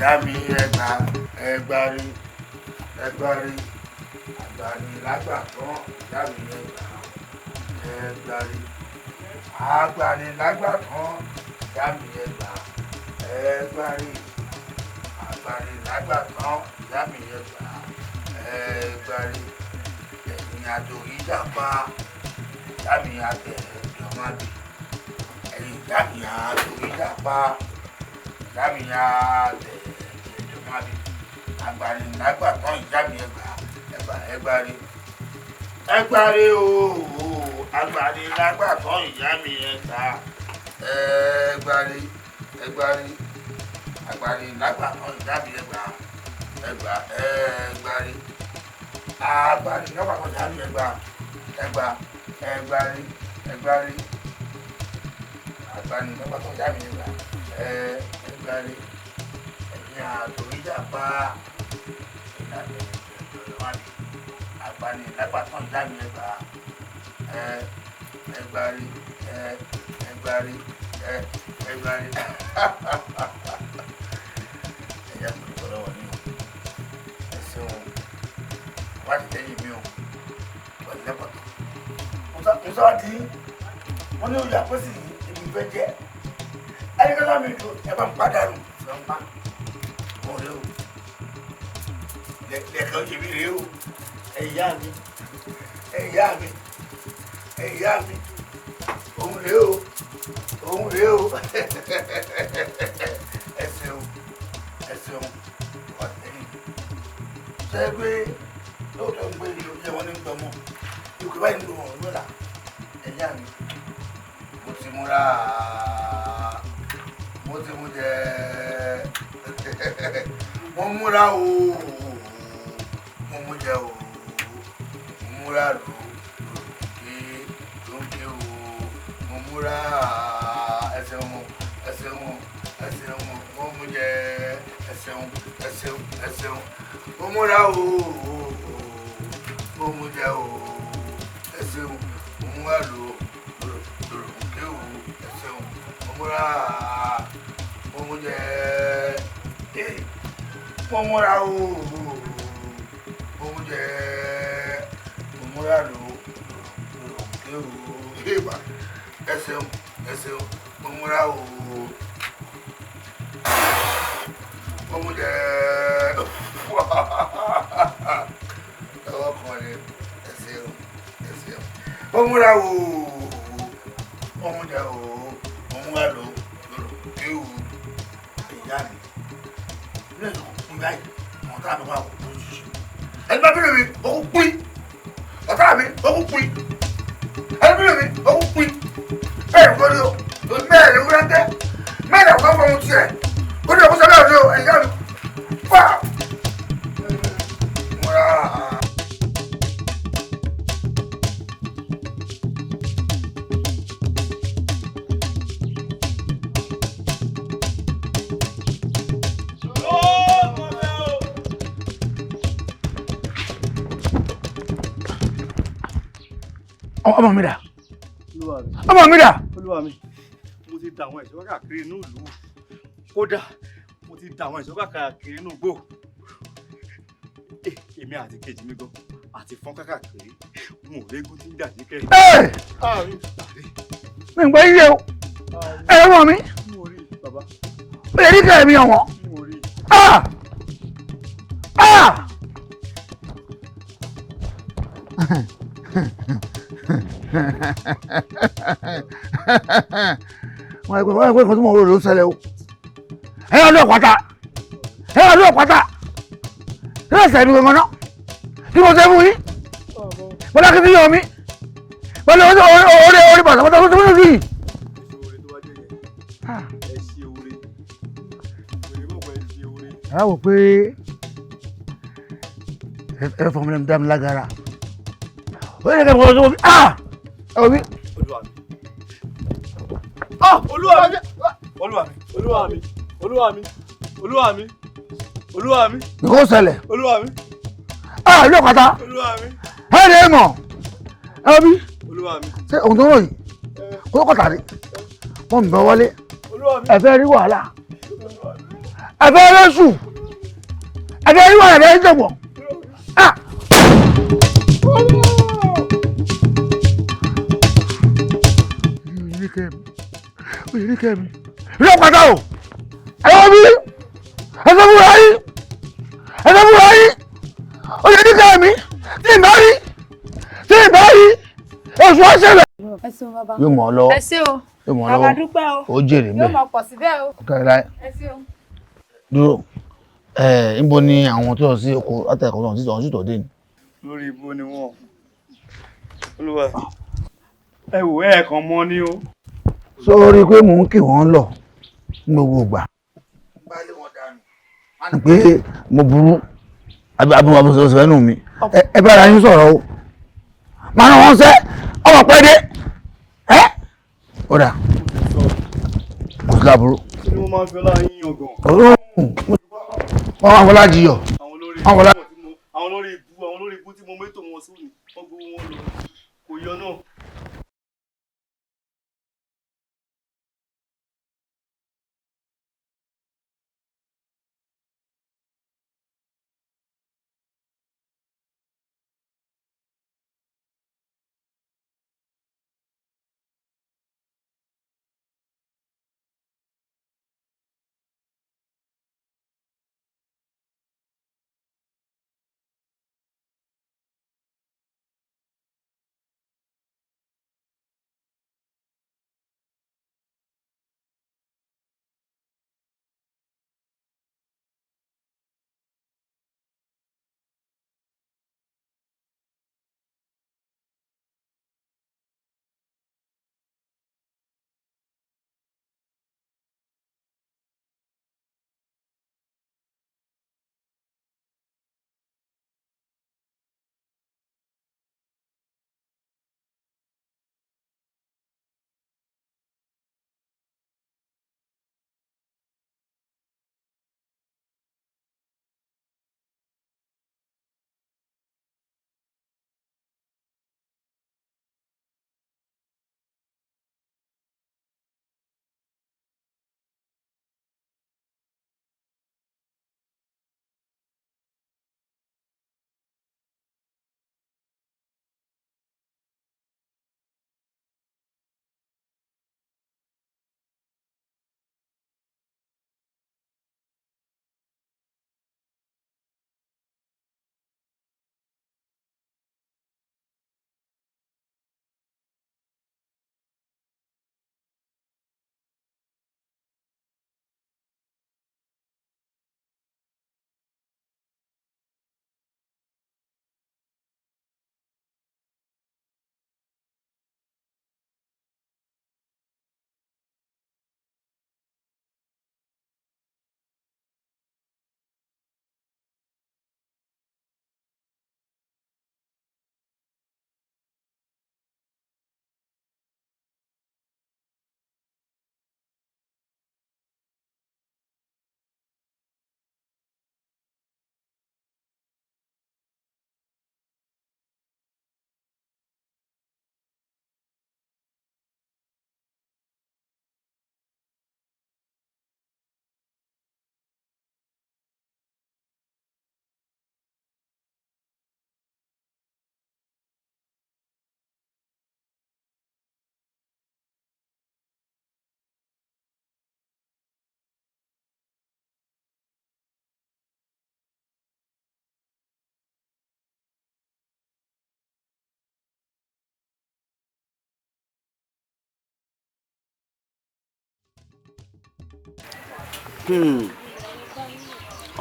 Speaker 1: Dami ẹgbàrí àgbàní lágbà tán dami ẹgbàrí àgbàní lágbà tán dami ẹgbàrí àgbàní lágbà tán dami ẹgbàrí ẹ̀yìn àtòrí dàpá dami àtẹ̀jọ́mádì ẹ̀yìn dami àtòrí dàpá dami àtẹ̀jọ́mádì àgbàní lágbà tán ìjábí ẹgbàrí ooo àgbàní lágbà tán ìjábí ẹgbàrí àgbàní lágbà tán ìjábí ẹgbàrí àgbàní lágbà tán ìjábí ẹgbàrí àgbàní lágbà tán ìjábí ẹgbàrí ẹ̀yìn àtòríjàpá àgbàní lágbàtàn dáàmì ẹgbàárí ẹgbàárí ẹgbàárí ẹ̀yà tó lọ́wọ́ ní ẹ̀sìn wọn wá ti tẹ́yìn mi o pẹ̀lú lẹ́pọ̀tọ̀ musa wá di wọ́n ní oyè àpèsè èmi fẹ́ jẹ́ ẹnikẹ́lá mi dùn ẹ bá ń pàdánù lọ́nà mọ̀ rẹ o lẹ́ẹ̀kan ṣe mí rẹ o ẹ̀yà mi ẹ̀yà mi ẹ̀yà mi òun rẹ o òun rẹ o ẹ ṣeun ọ̀tẹ̀yìn ṣe é pé lóòótọ́ ń gbé ìlú jẹ́ wọn ní gbọmọ ìkú báyìí ń lo wọn lọ́la ẹ̀yà mi mo ti múra mo ti mú jẹ mo múra o mo mú jẹ o mo múra lókè o mo múra ẹsẹ̀ wọn mo mú jẹ ẹsẹ̀ mo múra o mo mú jẹ o ẹsẹ̀ mo múra lókè o ẹsẹ̀ mo múra mo mú jẹ mo múra o mo mú jẹ mo múra lókè o ẹsẹ̀ mo múra o mo mú jẹ ọwọ́ kan ní ẹsẹ̀ mo múra o mo mú jẹ o mo múra lókè o ìyá mi ilé ìsòkò báyìí ọ̀tá mi wà kó tó ṣiṣẹ́ ẹni bá bẹ̀rẹ̀ mi ó kú pín ọ̀tá mi ó kú pín ẹni bẹ̀rẹ̀ mi ó kú pín bẹ́ẹ̀ kọ́ ni o mẹ́rin ló rẹ́ tẹ́ mẹ́rin àwọn ọmọ ohun tiẹ̀ ó ní ọkùnrin sábẹ́ òde o ẹ̀yà mi fà múra.
Speaker 16: ọmọ mi dà ọmọ mi dà.
Speaker 6: olúwa mi mo ti dà àwọn ẹ̀ṣọ́ káàkiri inú ìlú kódà mo ti dà àwọn ẹ̀ṣọ́ káàkiri inú igbó èmi àti kejì mi gan àti fọ́n káàkiri mo ò léegun tí ń jà sí kẹ́yìn.
Speaker 16: mi ń gbọ́ iye o ẹ mọ̀ mi ó lè rí kẹ́ẹ̀ mi ọ̀wọ́n. wọ́n ẹgbẹ́ kan tí mo rò ló ṣẹlẹ̀ o ẹ̀yà ló pátá ẹ̀sẹ̀ mi gbọ̀ngàn náà kí mo ṣe fún yín bọ́lá kí n ti yọ mí bọ́lá orí bàtà bàtà tó tó tó yìí. a wò pé ẹ fọmọ mi dá mi lágara ó yẹ kí n bọ́ sọ́wọ́ mi ẹ wò mí. Olúwa mi. Nǹkan ṣẹlẹ̀.
Speaker 6: Olúwa mi.
Speaker 16: Ilé ọ̀kadà.
Speaker 6: Olúwa mi.
Speaker 16: Ẹ lè mọ̀. Ẹ bí.
Speaker 6: Olúwa mi.
Speaker 16: Ṣé òun tó ń ròyìn? Kó kọ̀tà rí. Wọ́n mi bẹ wọlé.
Speaker 6: Olúwa mi.
Speaker 16: Ẹ fẹ́ rí wàhálà. Ẹ fẹ́ rí èṣù. Ẹ fẹ́ rí wàhálà ẹ jẹ̀bọ̀. Ilé ọ̀kadà o. Ẹ wọ́n bí. Ẹsẹ̀ fúnra yín ó yẹ ní kẹ́mi tí ìbá rí oṣù ọ̀ṣẹ̀lẹ̀. Yóò mọ̀ ọ́ lọ yóò mọ̀ ọ́ lọ́wọ́ ó jèrè mẹ́ kẹ́rẹ́ dúró níbo ni àwọn tó yọ sí oko látẹ̀kọ́ náà títọ̀ títọ̀ dé ni.
Speaker 6: lórí ibo ni wọn olúwa ẹ wò ẹ kàn mọ ni o.
Speaker 16: sórí pé mò ń kì wọ́n lọ ní gbogbo ìgbà pé mo burú abúlé abúlé nù mí ẹ bára yín sọ̀rọ̀ o máa ń wọ́n sẹ́ ọmọ pẹ́ dé ẹ́ ọ̀dà mo ti láburú.
Speaker 6: kí ni mo máa ń fi ọlá yín yàn gan.
Speaker 16: wọ́n wá fọlá jiyọ̀ wọ́n fọlá.
Speaker 6: tí mo àwọn olórí ibú tí mo mẹ́tò wọn sóni wọ́n gbowó wọn lọ kò yọ náà.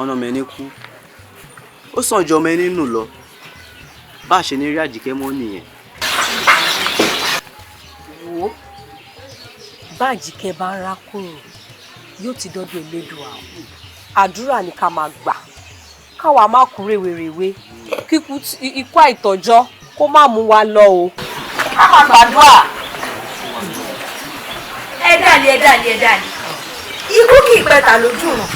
Speaker 17: ọ̀nà mẹ́ni kú ó sàn jọ mẹ́ni nù lọ bá a ṣe ní rí Àjíkẹ́ mọ́ nìyẹn.
Speaker 10: wo bá Àjíkẹ́ bá ń rákòrò yóò ti dọ́dọ̀ Elédùà àdúrà ni ká máa gbà káwa má kú rèwerèwe kíkú ikú àìtọ́jọ́ kó má mú wa lọ o. ká máa gbàdúrà.
Speaker 2: ẹ dàlí ikú kì í pẹ̀tà lójú ràn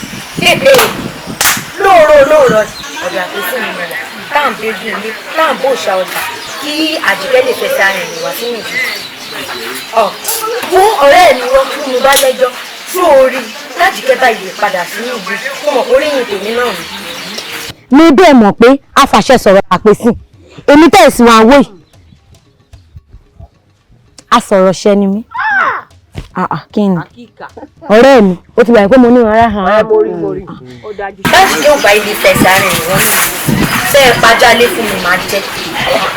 Speaker 2: lóòrọ̀ ọ̀dọ̀ àpèsè mi mọ̀lá táà ń bẹ́jú ilé táà ń bò ṣá ọjà kí Àjíkẹ́ lè fẹsẹ̀ ara ẹ̀yìn wá sínú ìlú. fún ọ̀rẹ́ mi wọ́n fún mi bá lẹ́jọ́ fún orí l'Àjíkẹ́ bá yè padà sínú ìlú mo mọ̀ orí yìí tèmi náà ni.
Speaker 15: ní bẹ́ẹ̀ mọ̀ pé a fàṣẹ sọ̀rọ̀ àpèsè èmi tẹ̀sí wọn àwọ̀ yìí a sọ̀rọ̀ ṣẹ́ ni mí. Kí ni ọ̀rẹ́ mi ó ti gbà pé mo ní ara hàn.
Speaker 2: láti yóò gba ibi fẹsẹ̀ ara ẹ̀yìn wọ́n ní ṣé ẹ pàjálé fún mi máa jẹ́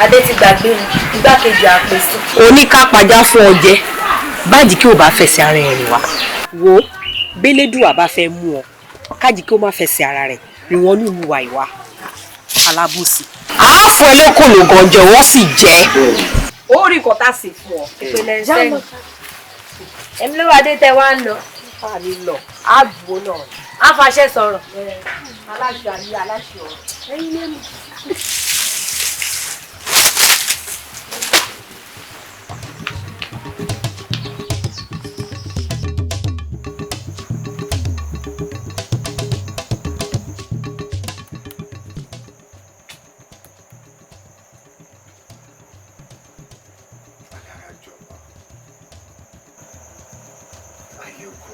Speaker 2: adé ti gbàgbé mi igbákejì àpèsè.
Speaker 10: oníkápájá fún ọjẹ bájíkẹ́ ò bá fẹsẹ̀ ara ẹ̀ rìn wá. wo bẹ́lẹ́dùà bá fẹ́ mú ọ kájíkẹ́ ó má fẹsẹ̀ ara rẹ̀ rìn wọ́n ní ìlú wa ìwà alábùsì. àáfọ̀ ẹlẹ́kọ̀ọ́ gànjẹ́ wọ́n sì jẹ́. ó rí nǹkan tá a sì fún ọ.
Speaker 2: ìpínlẹ̀ sẹ́yìn èmi ló wà dé tẹ wá ń lọ.
Speaker 10: a lè lọ àdúgbò náà.
Speaker 2: a fàṣẹ sọ̀rọ̀.
Speaker 10: aláṣẹ àní aláṣẹ ọ̀rọ̀. ẹ̀yin lè mú.
Speaker 1: ikú.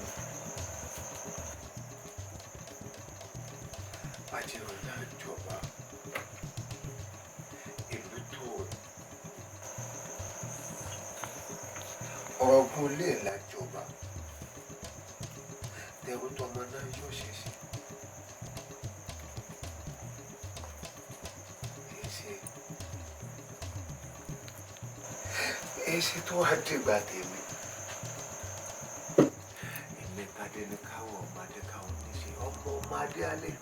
Speaker 1: Ajẹ́rọ̀lá ìjọba ìlú tó ọ̀gùn ilé ìlàjọba tẹ̀rù tọmọ náà yóò ṣẹ̀ṣẹ̀. Èsì tó wá dìgbà tèmi èmi tàdé ní káwọ ọmọdé káwọ níṣe ọmọ ọmọdé alẹ́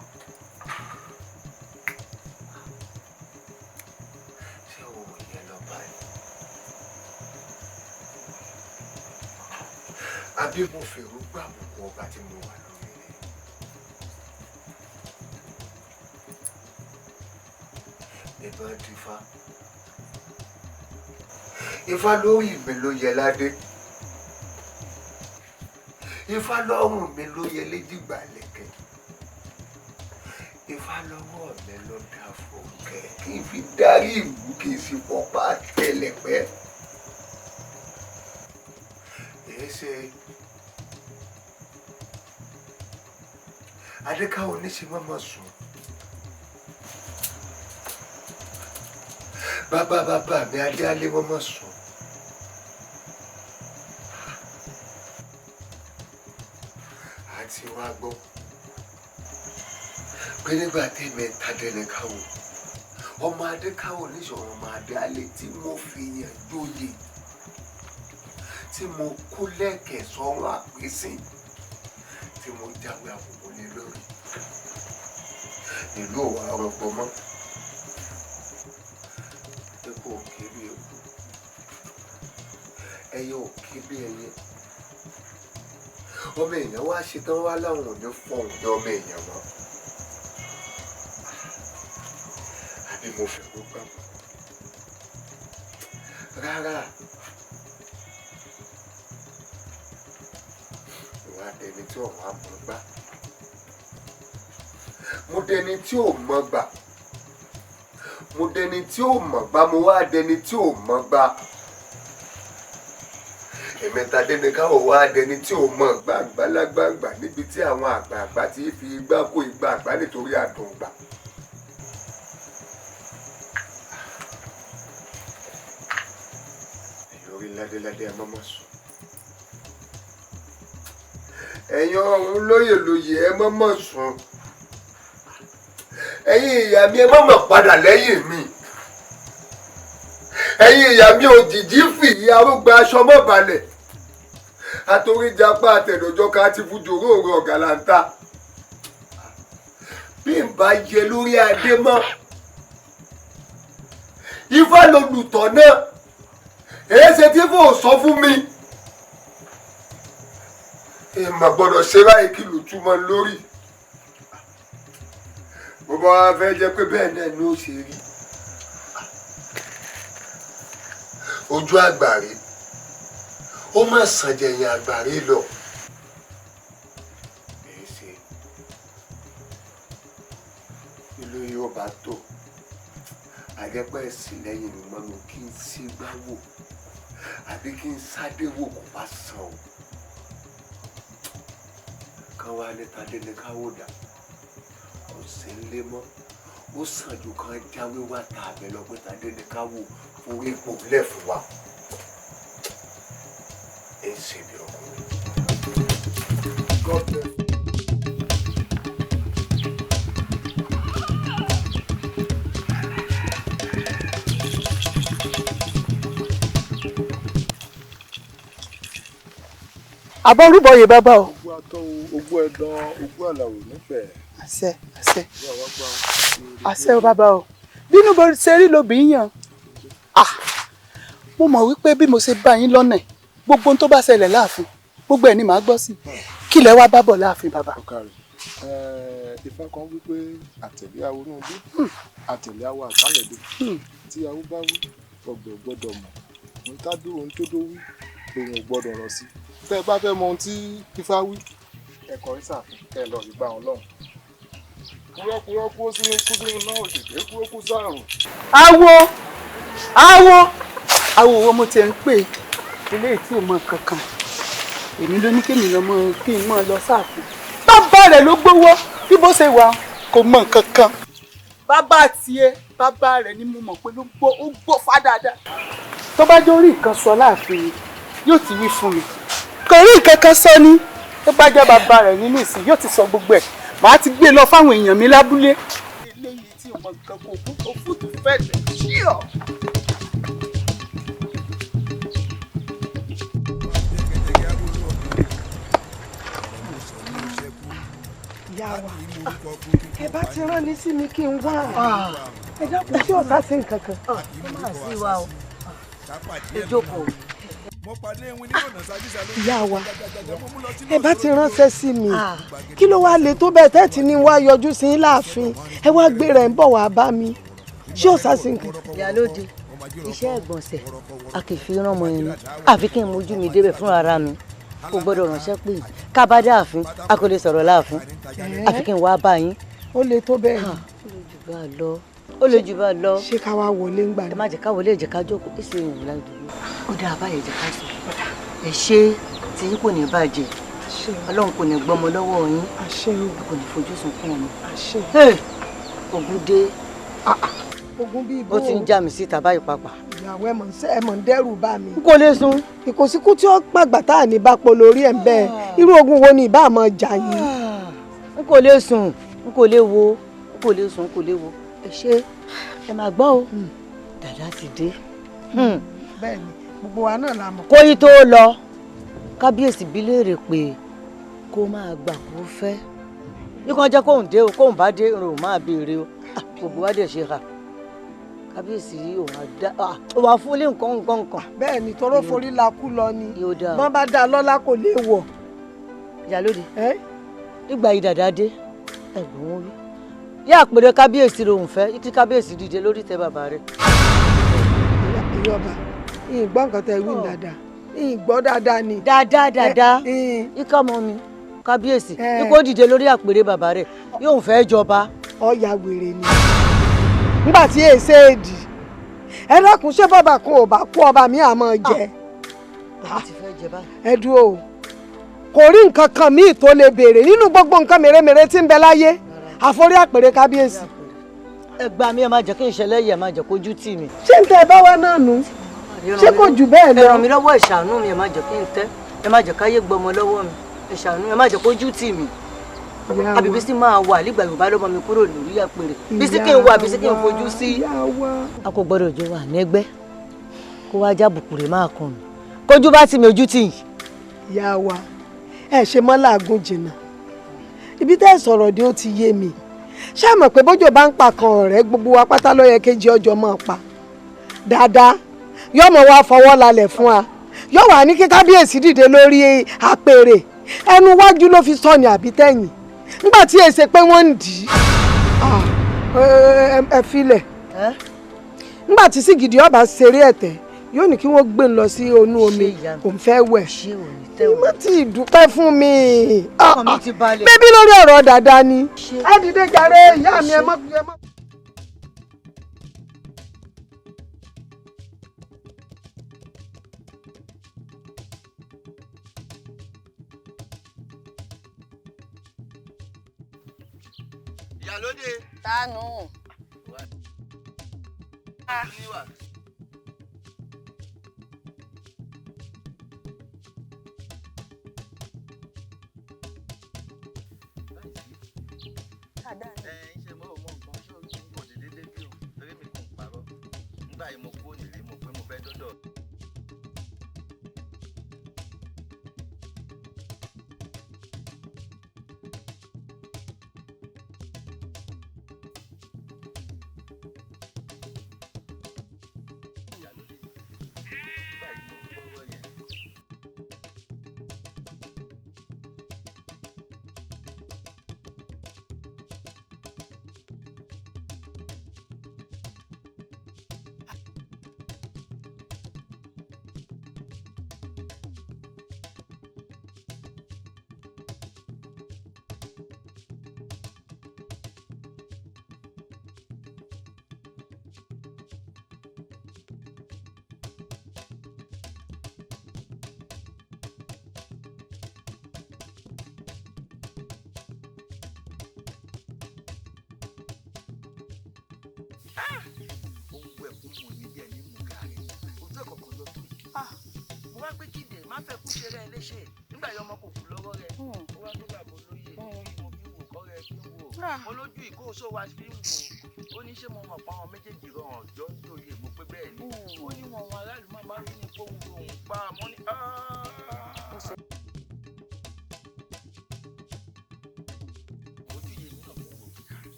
Speaker 1: ṣé òun yẹn lọ báyìí àbí mo fèrú gbà àbùkù ọba tí mo wà lórí rẹ̀ ìbọn dífá. Ifá lórí mi ló yẹ ládé. Ifá lọ́rùn mi ló yẹ léjìgbà lẹ́kẹ̀. Ifá lọ́wọ́ mi ló dá fòkè kí n fi darí ìlú kí n sì pọ́pá tẹ̀lẹ̀pẹ́. Èyí ṣe Adékáwò níṣe mọ́mọ́ sùn. Bàbá mi adé alé mọ́mọ́ sùn. Àti wá gbọ́ pé nígbà tèmi Tádéníkáwò ọmọ Adékáwò níṣòro ọmọ adé alé tí mo fi yàn jóyè tí mo kú lẹ́kẹ̀ẹ́ sọ́run àpèsè tí mo jáwé àbùkù lé lórí ìlú òwà ọ̀rọ̀pọ̀ mọ́. Epo òkè bí epo, ẹyẹ òkè bí ẹyẹ. Ọmọ èèyàn wá ṣetán wá láwọn ò ní fọ̀hún ní ọmọ èèyàn mọ́. Àbí mo fẹ́ kó gbà mọ́. Rárá. Ìwà dẹni tí ọ̀wá mọ̀ gbà. Mo dẹni tí ò mọ̀ gbà. Mo dẹni tí ò mọ̀ gbà, mo wá dẹni tí ò mọ̀ gbà. Èmi Tádéníkáwò wá dẹni tí ò mọ̀ gbà àgbàlagbà níbi tí àwọn àgbààgbà ti fi igbá kó igbá àgbà nítorí àdùngbà. Ẹ̀yin orí ládéládé ẹ mọ́mọ́ sùn. Ẹ̀yin ọ̀run lóyè lóyè ẹ mọ́mọ́ sùn. Ẹ̀yin ìyá mi ẹ mọ́mọ́ padà lẹ́yìn mi. Ẹ̀yin ìyá mi òjìjí fìyí arúgbó aṣọ mọ́ balẹ̀. Àtòríjàpá àtẹ̀dọ̀jọ́ ká ti fújò róòrò ọ̀gàlàǹtà. Bí n bá yẹ lórí adé mọ́. Ifá lolùtọ̀ náà. Èé ṣe tí fò sọ fún mi. Èèmọ̀ gbọ́dọ̀ ṣe báyìí kí ló túmọ̀ lórí. Bó bá wá fẹ́ jẹ́ pé bẹ́ẹ̀ náà ni ó ṣe rí. Ojú àgbàre ó má sàn jẹ̀yìn àgbàre lọ. Èyí ṣe ìlú Yorùbá tó àjẹpẹ́ ẹ̀sìn lẹ́yìn mi mọ́nu kí n sí gbá wò àbí kí n sádé wò kó bá sàn o. Kan wá ní Tádéníkáwò dà kò sí lé mọ́ ó sàn ju kan jáwé wá tàbí lọ pé Tádéníkáwò fún ipò lẹ̀ fún wa. Ẹ ṣe bí ọkùnrin. God bless.
Speaker 3: Àbọ̀ orúbọyè bàbá o.
Speaker 12: Ogún atọ́ ogún ẹ̀dán ogún àlàwò nífẹ̀ẹ́.
Speaker 3: Àṣẹ àṣẹ. Àṣẹ o bàbá o. Bínú bó ṣe rí lóbìí yàn. Mo mọ̀ wípé bí mo ṣe bá yín lọ́nà gbogbo ohun tó bá ṣẹlẹ̀ láàfin gbogbo ẹ̀ ni màá gbọ́ sí. Kí lẹ wá bá bọ̀ láàfin bàbá.
Speaker 12: Ifá kan wípé àtẹ̀lé awo náà dé àtẹ̀lé awo àkálẹ̀dé tí awo bá wí ọgbẹ̀ gbọ́dọ̀ mọ̀ ohun tádó ohun tó dó wí òun ò gbọ́dọ̀ rọ̀ sí. Tẹ́ ẹ bá fẹ́ mọ ohun tí Ifá wí ẹ̀kọ́ ìsàfin kẹ́ ẹ lọ rí bá wọn lọ́hùn. Kúrọ́kúrọ́ kú sínú kú sínú náà òṣèké kúrọ́ kú sáàrùn.
Speaker 3: Awo wo mo ti ń pè ilé tí ò mọ kankan èmi ló ní kémi lọ́mọ kí n mọ̀ lọ sáàfin bàbá rẹ̀ ló gbowó bí bó ṣe wà kò mọ nǹkan kan bàbá tiẹ̀ bàbá rẹ̀ ni mo mọ̀ pé ó gbó fá dáadáa tó bá jó rí nǹkan sọ láàfin yóò ti wí fún mi kò rí nǹkan kan sọ ni tó bá jẹ́ bàbá rẹ̀ nínú ìsìn yóò ti sọ gbogbo ẹ̀ màá ti gbé lọ fáwọn èèyàn mi lábúlé. eléyìí tí ọmọ nǹkan kò fúdù fẹ́ẹ̀ ṣíọ.
Speaker 13: ìyá wa ẹ bá ti rán ní sí mi kí n wá ẹ dákun tí ọ̀tá sí nǹkan kan.
Speaker 11: ó máa sí wa o ẹ jókòó.
Speaker 13: ìyá wa ẹ bá ti ránṣẹ́ sí mi kí ló wá lè tó bẹ́ẹ̀ tẹ́tí ni wá yọjú sí láàfin ẹ wá gbé rẹ̀ ń bọ̀ wá bá mi ṣé ọ̀tá sí nǹkan.
Speaker 11: ìyálóde iṣẹ́ ìgbọ̀nsẹ̀ a kì í fi rán ọmọ ẹni àfi kí n mójú mi débẹ̀ fúnra ara mi kò gbọ́dọ̀ ránṣẹ́ pé ká bá dé ààfin a kò lè sọ̀rọ̀ láàfin àfi kí n wá bá yín.
Speaker 13: ó lè tó bẹ́ẹ̀ ni.
Speaker 11: ó lè jù bá lọ.
Speaker 13: ṣé ká wá wọlé ńgbà
Speaker 11: ẹ má jẹ́ ká wọlé ẹ jẹ́ ká jókòó èsì ìrìn ládùúgbò ó dáa báyìí jẹ́ ká sọ ẹ ṣe tí yín kò ní bàjẹ́ ọlọ́run kò ní gbọ́mọ lọ́wọ́ yín kò ní fojú sunkún ọmọ. ogun dé
Speaker 13: ogun bíi bó
Speaker 11: ó ti ń já mi síta báyìí pàápàá.
Speaker 13: ìyàwó ẹ mọ̀ ń dẹ́rù bá mi.
Speaker 11: n kò lè sùn.
Speaker 13: ìkòsíkú tí ó gbàgbà tá à ní bá polo orí ẹ̀ ń bẹ́ẹ̀ irú ogun wo ni ìbá àmọ́ jà yín.
Speaker 11: n kò lè sùn n kò lè wo n kò lè sùn n kò lè wo ẹ ṣe ẹ máa gbọ́ o dàdá ti dé.
Speaker 13: bẹ́ẹ̀ni gbogbo wa náà la mọ̀.
Speaker 11: kó yí tó lọ kábíyèsí bí léèrè pé kó máa gbà kó fẹ́ bí kò jẹ́ kóun dé o kóun bá dé rò máa béèrè o gbogbo wa dẹ̀ ṣe hà kábíyèsí òun wà fún ilé nǹkan.
Speaker 13: bẹ́ẹ̀ni tọrọ forí la kú lọ ni bọ́n bá dá lọ́lá kò lè wọ̀.
Speaker 11: ìyálóde nígbà yìí dàdá dé ẹ̀gbọ́n wọn wí yá àpèrè kábíyèsí lòun fẹ́ tí kábíyèsí dìde lórí tẹ bàbá rẹ̀.
Speaker 13: ìyọba ìgbọ́ nǹkan tẹ wí dáadáa ìgbọ́ dáadáa ni.
Speaker 11: dáadáa ikọ́ ọmọ mi kábíyèsí ikú dìde lórí àpèrè bàbá rẹ̀ yóò fẹ́ jọba.
Speaker 13: ọ̀ya wèrè ni nígbà tí èsè èdì ẹ dákun ṣé bàbá kan ò bá kú ọba mi àmọ́ jẹ. ẹ dúró kò rí nǹkan kan míì tó lè béèrè nínú gbogbo nǹkan mèremère tí ń bẹ láyé àforí àpèrè kábíyèsí.
Speaker 11: ẹ gbà mí ẹ má jẹ́ kí n ṣẹlẹ̀ yẹ ẹ má jẹ́ kójú tì mí.
Speaker 13: ṣé n tẹ ẹ bá wá náà nù ṣé kò jù bẹ́ẹ̀ lọ.
Speaker 11: ẹ ràn mí lọ́wọ́ ìṣàánú mi ẹ má jẹ́ kí n tẹ́ ẹ má jẹ́ káyé gbọmọ lọ́wọ́ mi ìṣàánú ẹ má jẹ́ kójú tì mí. àbí Bísí máa wà nígbà Yorùbá lọ́mọ mi kúrò lórí àpèrè Bísí kí n wà Bísí kí n fojú sí. a kò gbọ́dọ̀ jọ wà nẹ́gbẹ́ kó wá jábùkù rẹ̀ máa kàn mí kójú bá tì mí ojú tì yìí.
Speaker 13: ìyá wa ẹ ṣe mọ́ làágùn jìnnà ibi tẹ́ ẹ sọ̀rọ̀ dé ó ti yé mi ṣé ẹ mọ̀ pé bójò bá ń pa kan ọ̀rẹ́ gbogbo wa pátá ló yẹ kéjì ọjọ́ máa pa dáadáa yóò mọ̀ wá fọwọ́ lálẹ̀ fún wa yóò wà ní kí kábíyèsí dìde lórí àpèrè ẹnu wájú ló fi sọ ní àbí tẹ̀yìn nígbà tí èsè pé wọ́n ń dì í ẹ filẹ̀ nígbà tí Sìgìdì ọba ṣeré ẹ̀tẹ̀ yóò ní kí wọ́n gbé lọ sí inú omi kò ń fẹ́ wẹ̀ ìmọ̀ tí ìdúpẹ́ fún mi bébí lórí ọ̀rọ̀ dáadáa ni ẹ dìde jàre ìyá mi ẹ mọ́.
Speaker 14: ìyálóde.
Speaker 3: tánú.
Speaker 14: ṣe mo mọ nǹkan ṣé orí kò dédé dédé o torí mi kò ń parọ́ nígbà yìí mo kú ònílé mo pé mo fẹ́ dọ́dọ̀. ohun ẹ̀kún mọ̀ ní bí ẹni mú gàrí ojú ẹ̀kọ́ kan lọ tó yìí. mo wá pé kíde má fẹ́ kú ṣe rẹ̀ léṣe nígbà yẹn ọmọ kò kú lọ́wọ́ rẹ̀ ó wá tó bàbá olóyè mo fi wò kọ́ rẹ̀ fi wò olójú ìkóso wa fi ń wò ó ní ṣé mo mọ̀ pa àwọn méjèèjì rọrùn ọjọ́ ń jòyè mo pé bẹ́ẹ̀ ni ó ní wọn aráàlú má bá rí ní kóhun lòun pa àmọ́ ní.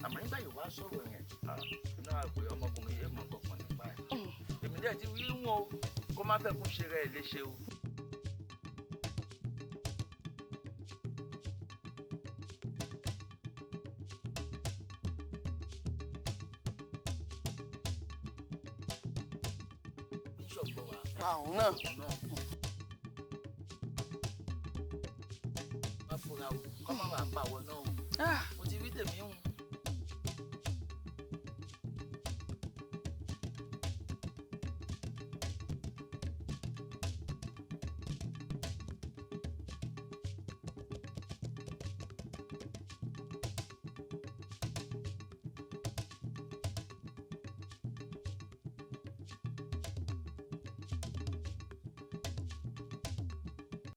Speaker 14: àmọ́ nígbà yìí wá sọ̀rọ̀ yẹn iná àgbẹ̀ ọmọkùnrin yẹn mọ̀ kankan nípa ẹ̀ èmi dẹ̀ ti wí wọn o kó má fẹ́ kún ṣe rẹ̀ léṣe o. bíṣọ̀pù wa àwọn náà má fura o kọ́ má bàa pa àwọn náà o mo ti rí tèmi hùn.